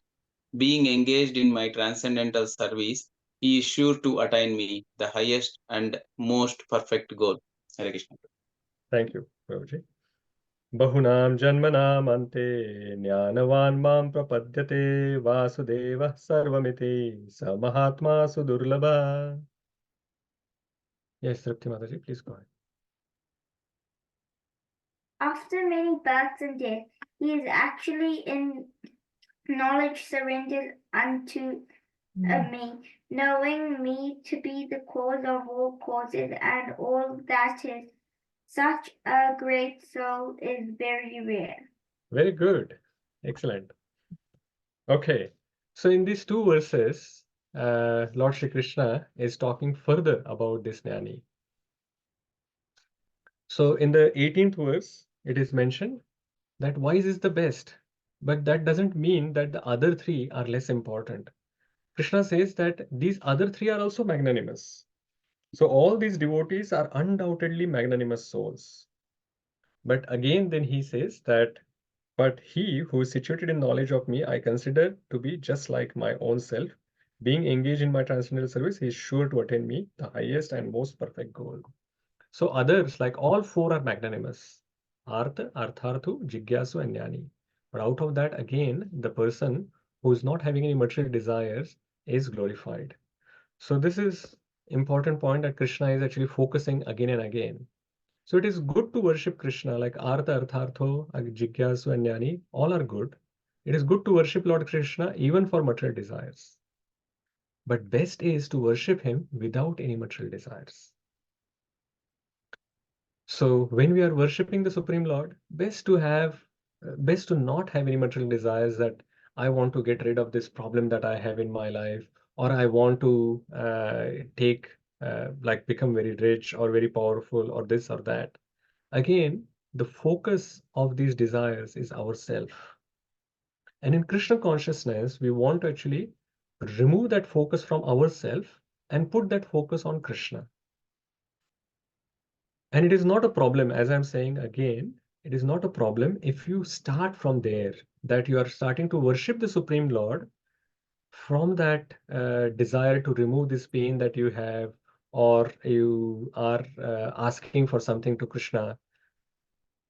Being engaged in my transcendental service, he is sure to attain me, the highest and most perfect goal. Hare Krishna. Thank you, Prabhuji. Bahunam janmanam ante jnanavan mam prapadyate vasudeva sarvamiti samahatma sudurlabha. Yes, Tripti Mataji, please go ahead. After many births and deaths, he is actually in knowledge surrendered unto me, knowing me to be the cause of all causes and all that is. Such a great soul is very rare. Very good. Excellent. Okay. So in these 2 verses, Lord Shri Krishna is talking further about this jnani. So in the 18th verse, it is mentioned that wise is the best, but that doesn't mean that the other three are less important. Krishna says that these other three are also magnanimous. So all these devotees are undoubtedly magnanimous souls. But again, then he says that, but he who is situated in knowledge of me, I consider to be just like my own self. Being engaged in my transcendental service, he is sure to attain me, the highest and most perfect goal. So others, like all four, are magnanimous. Artha, Artharthu, Jigyasu, and Jnani. But out of that, again, the person who is not having any material desires is glorified. So this is important point that Krishna is actually focusing again and again. So it is good to worship Krishna, like Artha, Arthartho, Jigyasu, and Jnani, all are good. It is good to worship Lord Krishna even for material desires. But best is to worship him without any material desires. So when we are worshipping the Supreme Lord, best to not have any material desires that I want to get rid of this problem that I have in my life, or I want to become very rich or very powerful or this or that. Again, the focus of these desires is ourself. And in Krishna consciousness, we want to actually remove that focus from ourself and put that focus on Krishna. And it is not a problem, as I'm saying again, it is not a problem if you start from there, that you are starting to worship the Supreme Lord from that desire to remove this pain that you have, or you are asking for something to Krishna.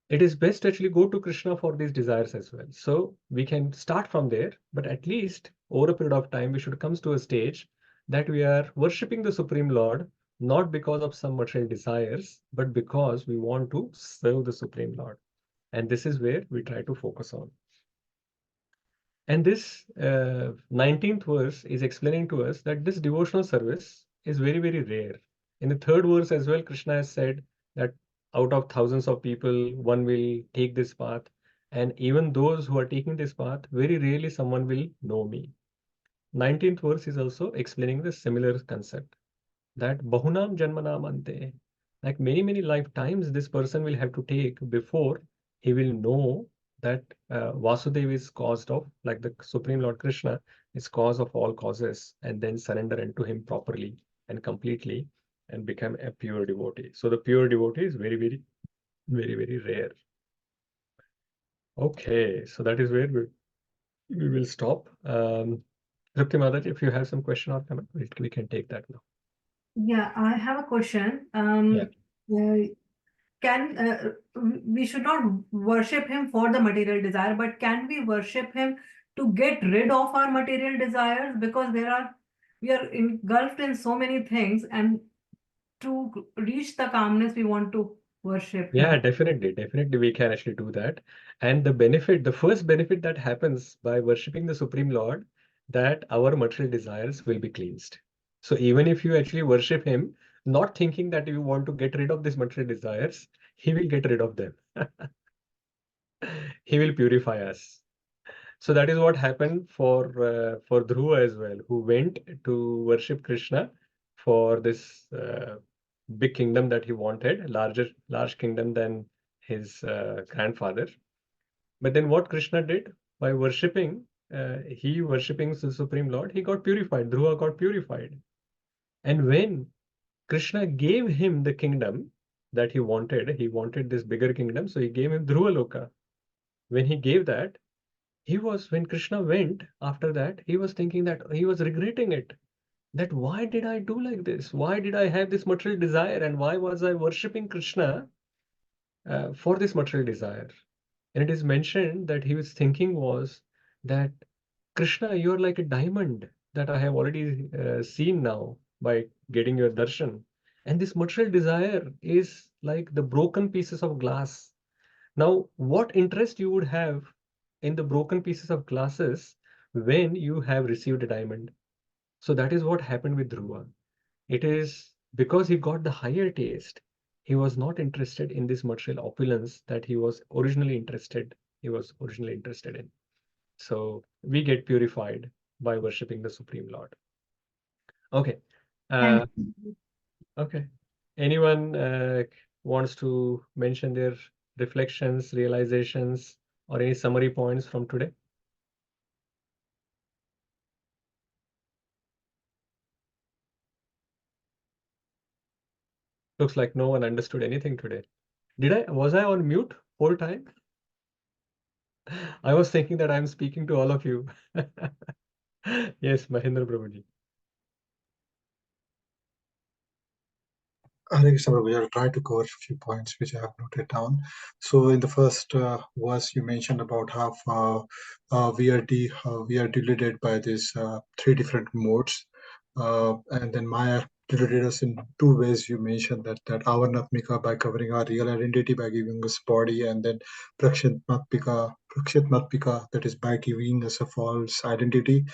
It is best to actually go to Krishna for these desires as well. So we can start from there, but at least over a period of time, we should come to a stage that we are worshipping the Supreme Lord, not because of some material desires, but because we want to serve the Supreme Lord. And this is where we try to focus on. And this 19th verse is explaining to us that this devotional service is very, very rare. In the 3rd verse as well, Krishna has said that out of thousands of people, one will take this path. And even those who are taking this path, very rarely someone will know me. 19th verse is also explaining the similar concept, that Bahunam Janmanam Ante, like many, many lifetimes this person will have to take before he will know that Vasudeva is caused of, like the Supreme Lord Krishna is cause of all causes, and then surrender unto him properly and completely and become a pure devotee. So the pure devotee is very, very, very, very rare. Okay, so that is where we will stop. Tripti Maharaj, if you have some question or comment, we can take that now. Yeah, I have a question. We should not worship him for the material desire, but can we worship him to get rid of our material desires? Because we are engulfed in so many things, and to reach the calmness, we want to worship Yeah, him. definitely we can actually do that. And the first benefit that happens by worshipping the Supreme Lord, that our material desires will be cleansed. So even if you actually worship him, not thinking that you want to get rid of these material desires, he will get rid of them. He will purify us. So that is what happened for Dhruva as well, who went to worship Krishna for this big kingdom that he wanted, large kingdom than his grandfather. But then what Krishna did by worshipping, he worshipping the Supreme Lord, he got purified. Dhruva got purified. And when Krishna gave him the kingdom that he wanted this bigger kingdom, so he gave him Dhruva Loka. When he gave that, when Krishna went after that, he was thinking that he was regretting it. That why did I do like this? Why did I have this material desire? And why was I worshipping Krishna for this material desire? And it is mentioned that he was thinking was that Krishna, you are like a diamond that I have already seen now by getting your darshan. And this material desire is like the broken pieces of glass. Now, what interest you would have in the broken pieces of glasses when you have received a diamond? So that is what happened with Dhruva. It is because he got the higher taste. He was not interested in this material opulence that he was originally interested. He was originally interested in. So we get purified by worshipping the Supreme Lord. Okay. Thank you. Okay. Anyone wants to mention their reflections, realizations, or any summary points from today? Looks like no one understood anything today. Was I on mute whole time? I was thinking that I'm speaking to all of you. Yes, Mahendra Prabhuji. Hare Krishna Prabhuji, I'll try to cover a few points which I have noted down. So in the first verse, you mentioned about how we are deluded by these three different modes. And then Maya deluded us in two ways. You mentioned that Avarnatmika by covering our real identity by giving us body, and then Prakshatmatmika, that is by giving us a false identity.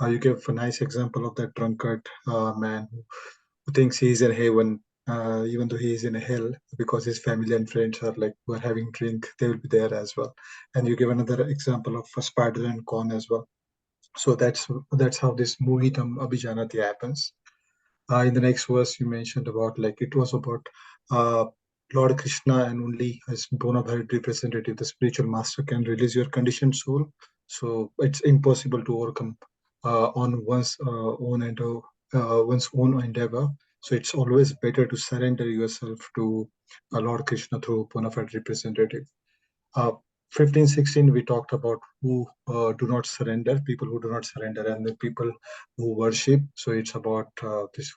You gave a nice example of that drunkard man who thinks he is in heaven, even though he is in hell, because his family and friends are like who are having drink, they will be there as well. And you give another example of a spider and corn as well. So that's how this mohitam abhijanati happens. In the next verse, you mentioned about like it was about uh, Lord Krishna, and only as bona fide representative, the spiritual master can release your conditioned soul. So it's impossible to overcome on one's own endeavor. So it's always better to surrender yourself to Lord Krishna through bona fide representative. Uh, 15, 16, we talked about who do not surrender, people who do not surrender, and the people who worship. So it's about this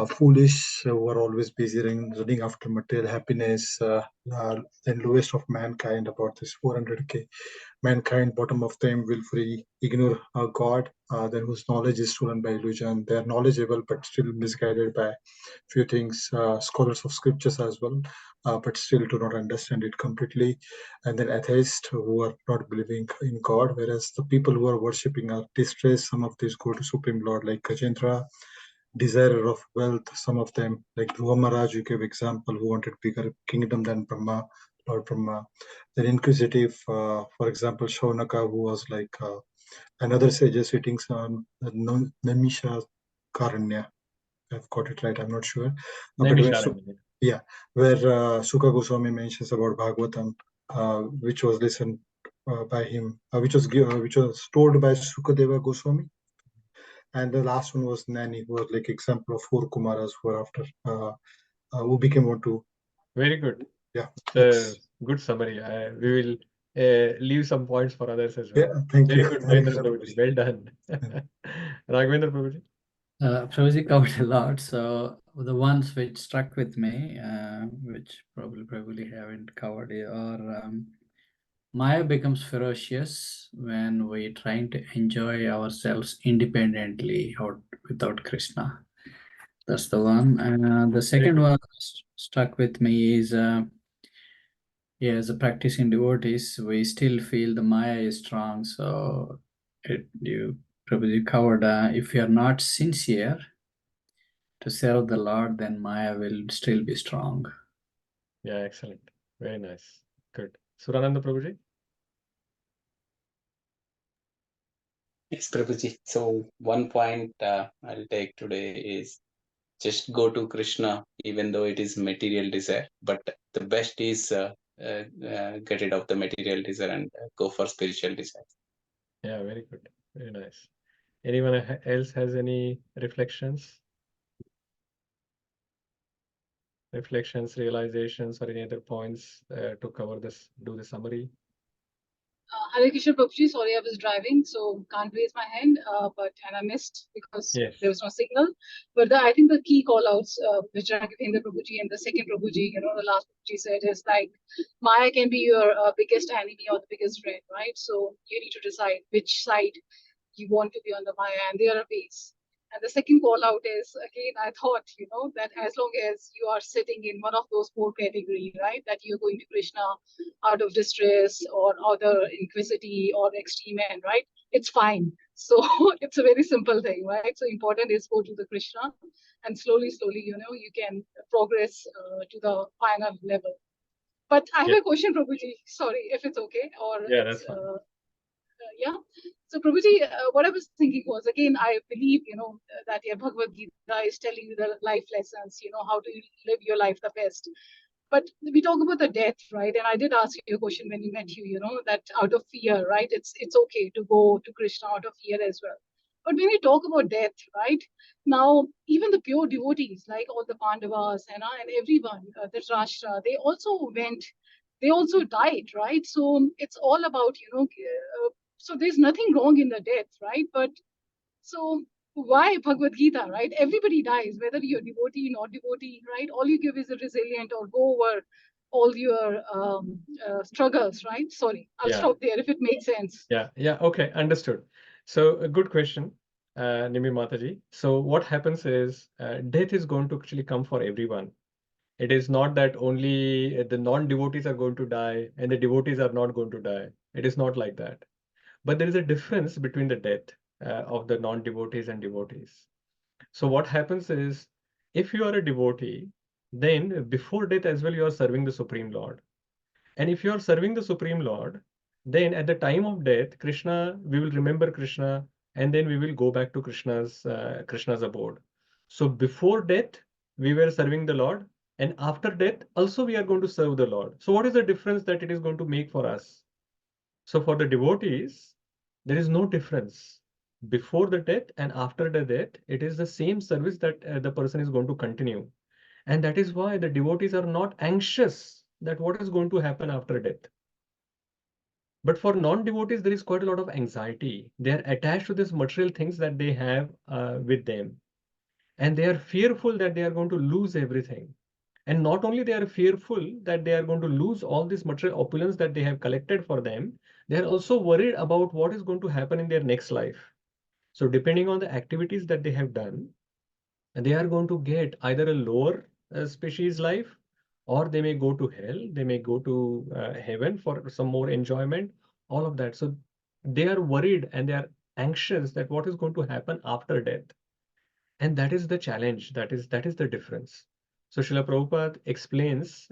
foolish who are always busy running after material happiness, then lowest of mankind, about this 400k mankind, bottom of them will free ignore God, then whose knowledge is stolen by illusion. They are knowledgeable but still misguided by few things, scholars of scriptures as well, but still do not understand it completely. And then atheists who are not believing in God, whereas the people who are worshipping are distressed. Some of these go to Supreme Lord like Gajendra, desirer of wealth. Some of them like Dhruva Maharaj, you gave example, who wanted bigger kingdom than Brahma, Lord Brahma. Then inquisitive, for example, Shaunaka, who was like another sage sitting on Namisha Karanya. I've got it right, I'm not sure. But yeah, where Sukha Goswami mentions about Bhagavatam, which was listened by him, which was told by Sukadeva Goswami. And the last one was Nani, who was like example of four Kumaras who are after, who became one to. Very good. Yeah. Good summary. We will leave some points for others as well. Yeah, thank Very you. good, Mahendra Prabhuji. Well done. Raghavendra Prabhuji. Prabhuji covered a lot. So the ones which struck with me, which probably haven't covered here, are Maya becomes ferocious when we're trying to enjoy ourselves independently or without Krishna. That's the one. And the second one stuck with me is, as a practicing devotees, we still feel the Maya is strong. So you probably covered, if you are not sincere to serve the Lord, then Maya will still be strong. Yeah, excellent. Very nice. Good. Surananda Prabhuji. Yes, Prabhuji. So one point I'll take today is just go to Krishna, even though it is material desire. But the best is get rid of the material desire and go for spiritual desire. Yeah, very good. Very nice. Anyone else has any reflections? Realizations, or any other points to cover this, do the summary? Hare Krishna Prabhuji, sorry, I was driving, so can't raise my hand, and I missed because there was no signal. But I think the key call-outs, which Raghavendra Prabhuji and the second Prabhuji, the last Prabhuji said, is like, Maya can be your biggest enemy or the biggest friend, right? So you need to decide which side you want to be on the Maya, and there are ways. And the second call out is, again, I thought, that as long as you are sitting in one of those four categories, right, that you're going to Krishna out of distress or other inquisitive or extreme end, right, it's fine. So it's a very simple thing, right? So important is go to the Krishna, and slowly, you can progress to the final level. But I have a question, Prabhuji. Sorry, if it's okay, or that's fine. yeah. So Prabhuji, what I was thinking was, again, I believe, that your Bhagavad Gita is telling you the life lessons, how to live your life the best. But we talk about the death, right? And I did ask you a question when we met you, that out of fear, right? It's okay to go to Krishna out of fear as well. But when we talk about death, right? Now, even the pure devotees, like all the Pandavas and everyone, the Rashtra, they also died, right? So it's all about, so there's nothing wrong in the death, right? But so why Bhagavad Gita, right? Everybody dies, whether you're devotee, not devotee, right? All you give is a resilient or go over all your struggles, right? Sorry, I'll stop there if it makes sense. Yeah, okay, understood. So a good question, Nimi Mataji. So what happens is death is going to actually come for everyone. It is not that only the non-devotees are going to die and the devotees are not going to die. It is not like that. But there is a difference between the death of the non-devotees and devotees. So what happens is, if you are a devotee, then before death as well, you are serving the Supreme Lord. And if you are serving the Supreme Lord, then at the time of death, Krishna, we will remember Krishna, and then we will go back to Krishna's abode. So before death, we were serving the Lord, and after death, also we are going to serve the Lord. So what is the difference that it is going to make for us? So for the devotees, there is no difference. Before the death and after the death, it is the same service that the person is going to continue. And that is why the devotees are not anxious that what is going to happen after death. But for non-devotees, there is quite a lot of anxiety. They are attached to these material things that they have with them. And they are fearful that they are going to lose everything. And not only they are fearful that they are going to lose all this material opulence that they have collected for them, they are also worried about what is going to happen in their next life. So depending on the activities that they have done, they are going to get either a lower species life, or they may go to hell, they may go to heaven for some more enjoyment, all of that. So they are worried and they are anxious that what is going to happen after death. And that is the challenge. That is the difference. So Srila Prabhupada explains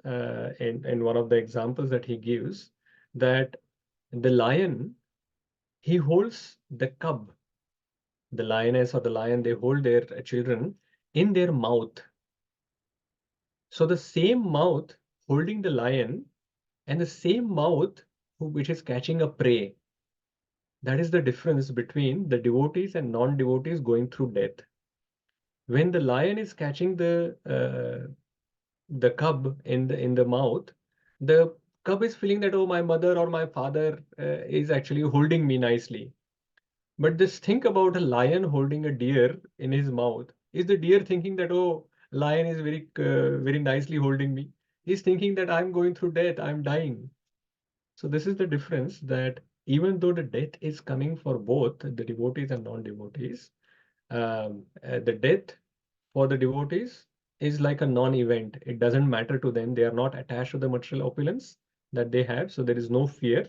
in one of the examples that he gives that the lion, he holds the cub, the lioness or the lion, they hold their children in their mouth. So the same mouth holding the lion and the same mouth which is catching a prey. That is the difference between the devotees and non-devotees going through death. When the lion is catching the cub in the mouth, the cub is feeling that, oh, my mother or my father is actually holding me nicely. But just think about a lion holding a deer in his mouth. Is the deer thinking that, oh, lion is very nicely holding me? He's thinking that I'm going through death, I'm dying. So this is the difference, that even though the death is coming for both the devotees and non-devotees, the death for the devotees is like a non-event. It doesn't matter to them. They are not attached to the material opulence that they have. So there is no fear.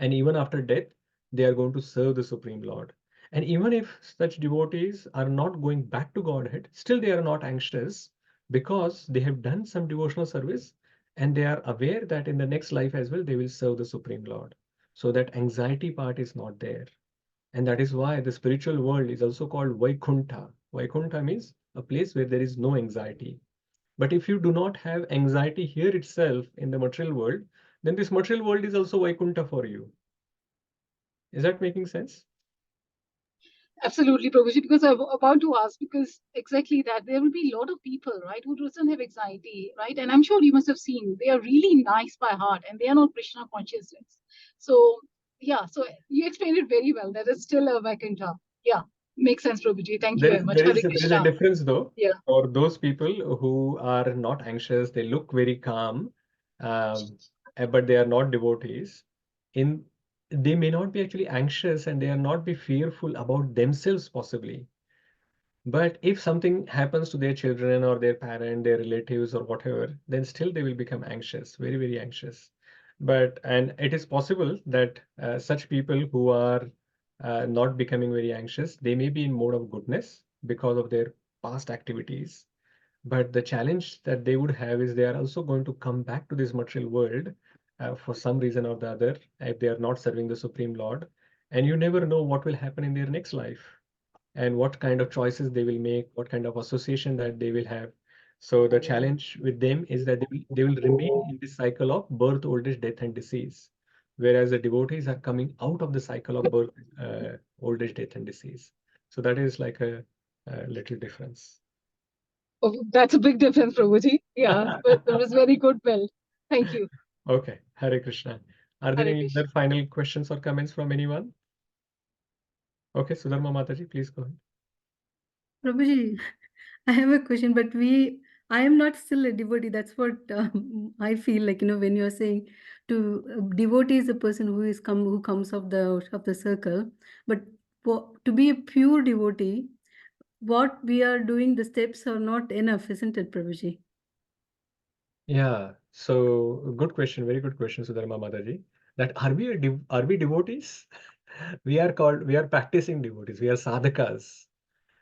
And even after death, they are going to serve the Supreme Lord. And even if such devotees are not going back to Godhead, still they are not anxious, because they have done some devotional service and they are aware that in the next life as well, they will serve the Supreme Lord. So that anxiety part is not there. And that is why the spiritual world is also called Vaikuntha. Vaikuntha means a place where there is no anxiety. But if you do not have anxiety here itself in the material world, then this material world is also Vaikuntha for you. Is that making sense? Absolutely, Prabhuji, because I'm about to ask, because exactly that, there will be a lot of people, right, who doesn't have anxiety, right? And I'm sure you must have seen, they are really nice by heart and they are not Krishna consciousness. So, yeah, so you explained it very well. That is still a Vaikuntha. Yeah, makes sense, Prabhuji. Thank you very much. There is a difference though. Yeah. For those people who are not anxious, they look very calm, but they are not devotees. They may not be actually anxious and they are not be fearful about themselves possibly. But if something happens to their children or their parent, their relatives or whatever, then still they will become anxious, very, very anxious. And it is possible that such people who are not becoming very anxious, they may be in mode of goodness because of their past activities. But the challenge that they would have is they are also going to come back to this material world for some reason or the other, if they are not serving the Supreme Lord. And you never know what will happen in their next life and what kind of choices they will make, what kind of association that they will have. So the challenge with them is that they will remain in this cycle of birth, old age, death, and disease, whereas the devotees are coming out of the cycle of birth, old age, death, and disease. So that is like a little difference. Oh, that's a big difference, Prabhuji. Yeah, but that was very good, Well. Thank you. Okay, Hare Krishna. Are there Hare any Krishna. other final questions or comments from anyone? Okay, Sudharma Mataji, please go ahead. Prabhuji, I have a question, but I am not still a devotee. That's what I feel like, when you're saying devotee is a person who comes of the circle, but to be a pure devotee, what we are doing, the steps are not enough, isn't it, Prabhuji? Yeah, so good question, very good question, Sudharma Mataji. That are we devotees? We are practicing devotees. We are sadhakas.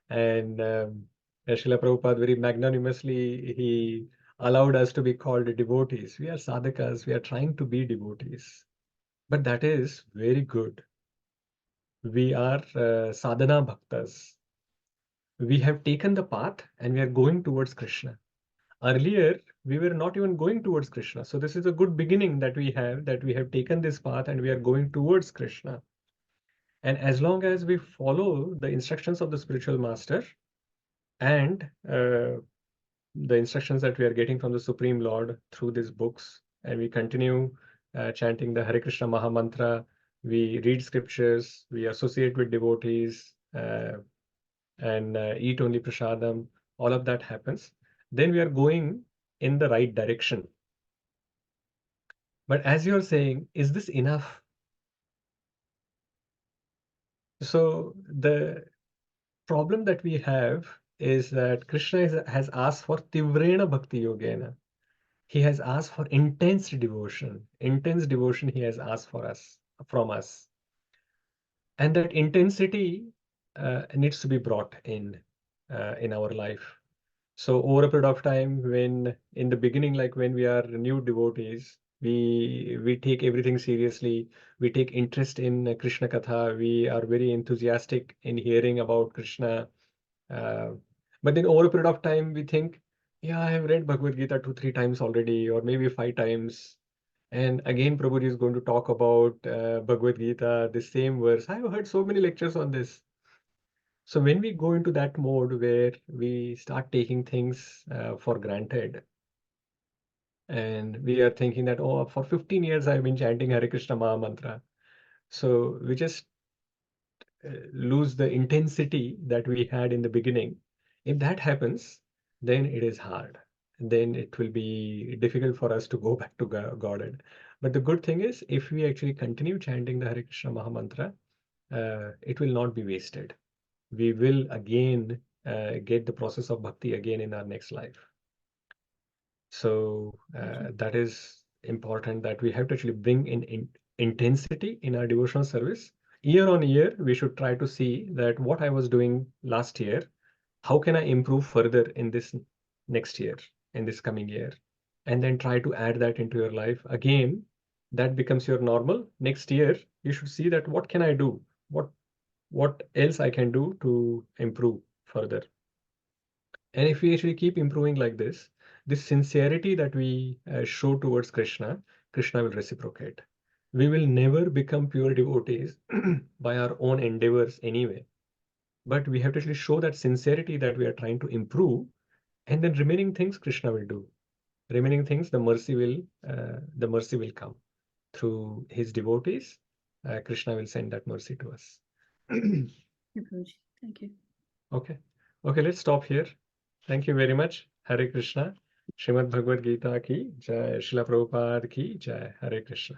And Srila Prabhupada very magnanimously, he allowed us to be called devotees. We are sadhakas. We are trying to be devotees. But that is very good. We are sadhana bhaktas. We have taken the path and we are going towards Krishna. Earlier, we were not even going towards Krishna. So this is a good beginning that we have taken this path and we are going towards Krishna. And as long as we follow the instructions of the spiritual master and the instructions that we are getting from the Supreme Lord through these books, and we continue chanting the Hare Krishna Maha Mantra, we read scriptures, we associate with devotees, and eat only prasadam, all of that happens, then we are going in the right direction. But as you're saying, is this enough? So the problem that we have is that Krishna has asked for Tivrena Bhakti Yogena. He has asked for intense devotion. Intense devotion he has asked from us. And that intensity needs to be brought in our life. So over a period of time, when in the beginning, like when we are new devotees, we take everything seriously. We take interest in Krishna Katha. We are very enthusiastic in hearing about Krishna. But then over a period of time, we think, yeah, I have read Bhagavad Gita 2-3 times already, or maybe 5 times. And again, Prabhuji is going to talk about Bhagavad Gita, the same verse. I have heard so many lectures on this. So when we go into that mode where we start taking things for granted, and we are thinking that, oh, for 15 years I've been chanting Hare Krishna Maha Mantra. So we just lose the intensity that we had in the beginning. If that happens, then it is hard. Then it will be difficult for us to go back to Godhead. But the good thing is, if we actually continue chanting the Hare Krishna Maha Mantra, it will not be wasted. We will again get the process of bhakti again in our next life. So that is important, that we have to actually bring in intensity in our devotional service. Year on year, we should try to see that what I was doing last year, how can I improve further in this next year, in this coming year, and then try to add that into your life. Again, that becomes your normal. Next year, you should see that what can I do? What else I can do to improve further. And if we actually keep improving like this sincerity that we show towards Krishna, Krishna will reciprocate. We will never become pure devotees by our own endeavors anyway. But we have to actually show that sincerity that we are trying to improve, and then remaining things Krishna will do. Remaining things, the mercy will come through his devotees. Krishna will send that mercy to us. Thank you. Okay, let's stop here. Thank you very much. Hare Krishna. Srimad Bhagavad Gita ki jai. Srila Prabhupada ki jai. Hare Krishna.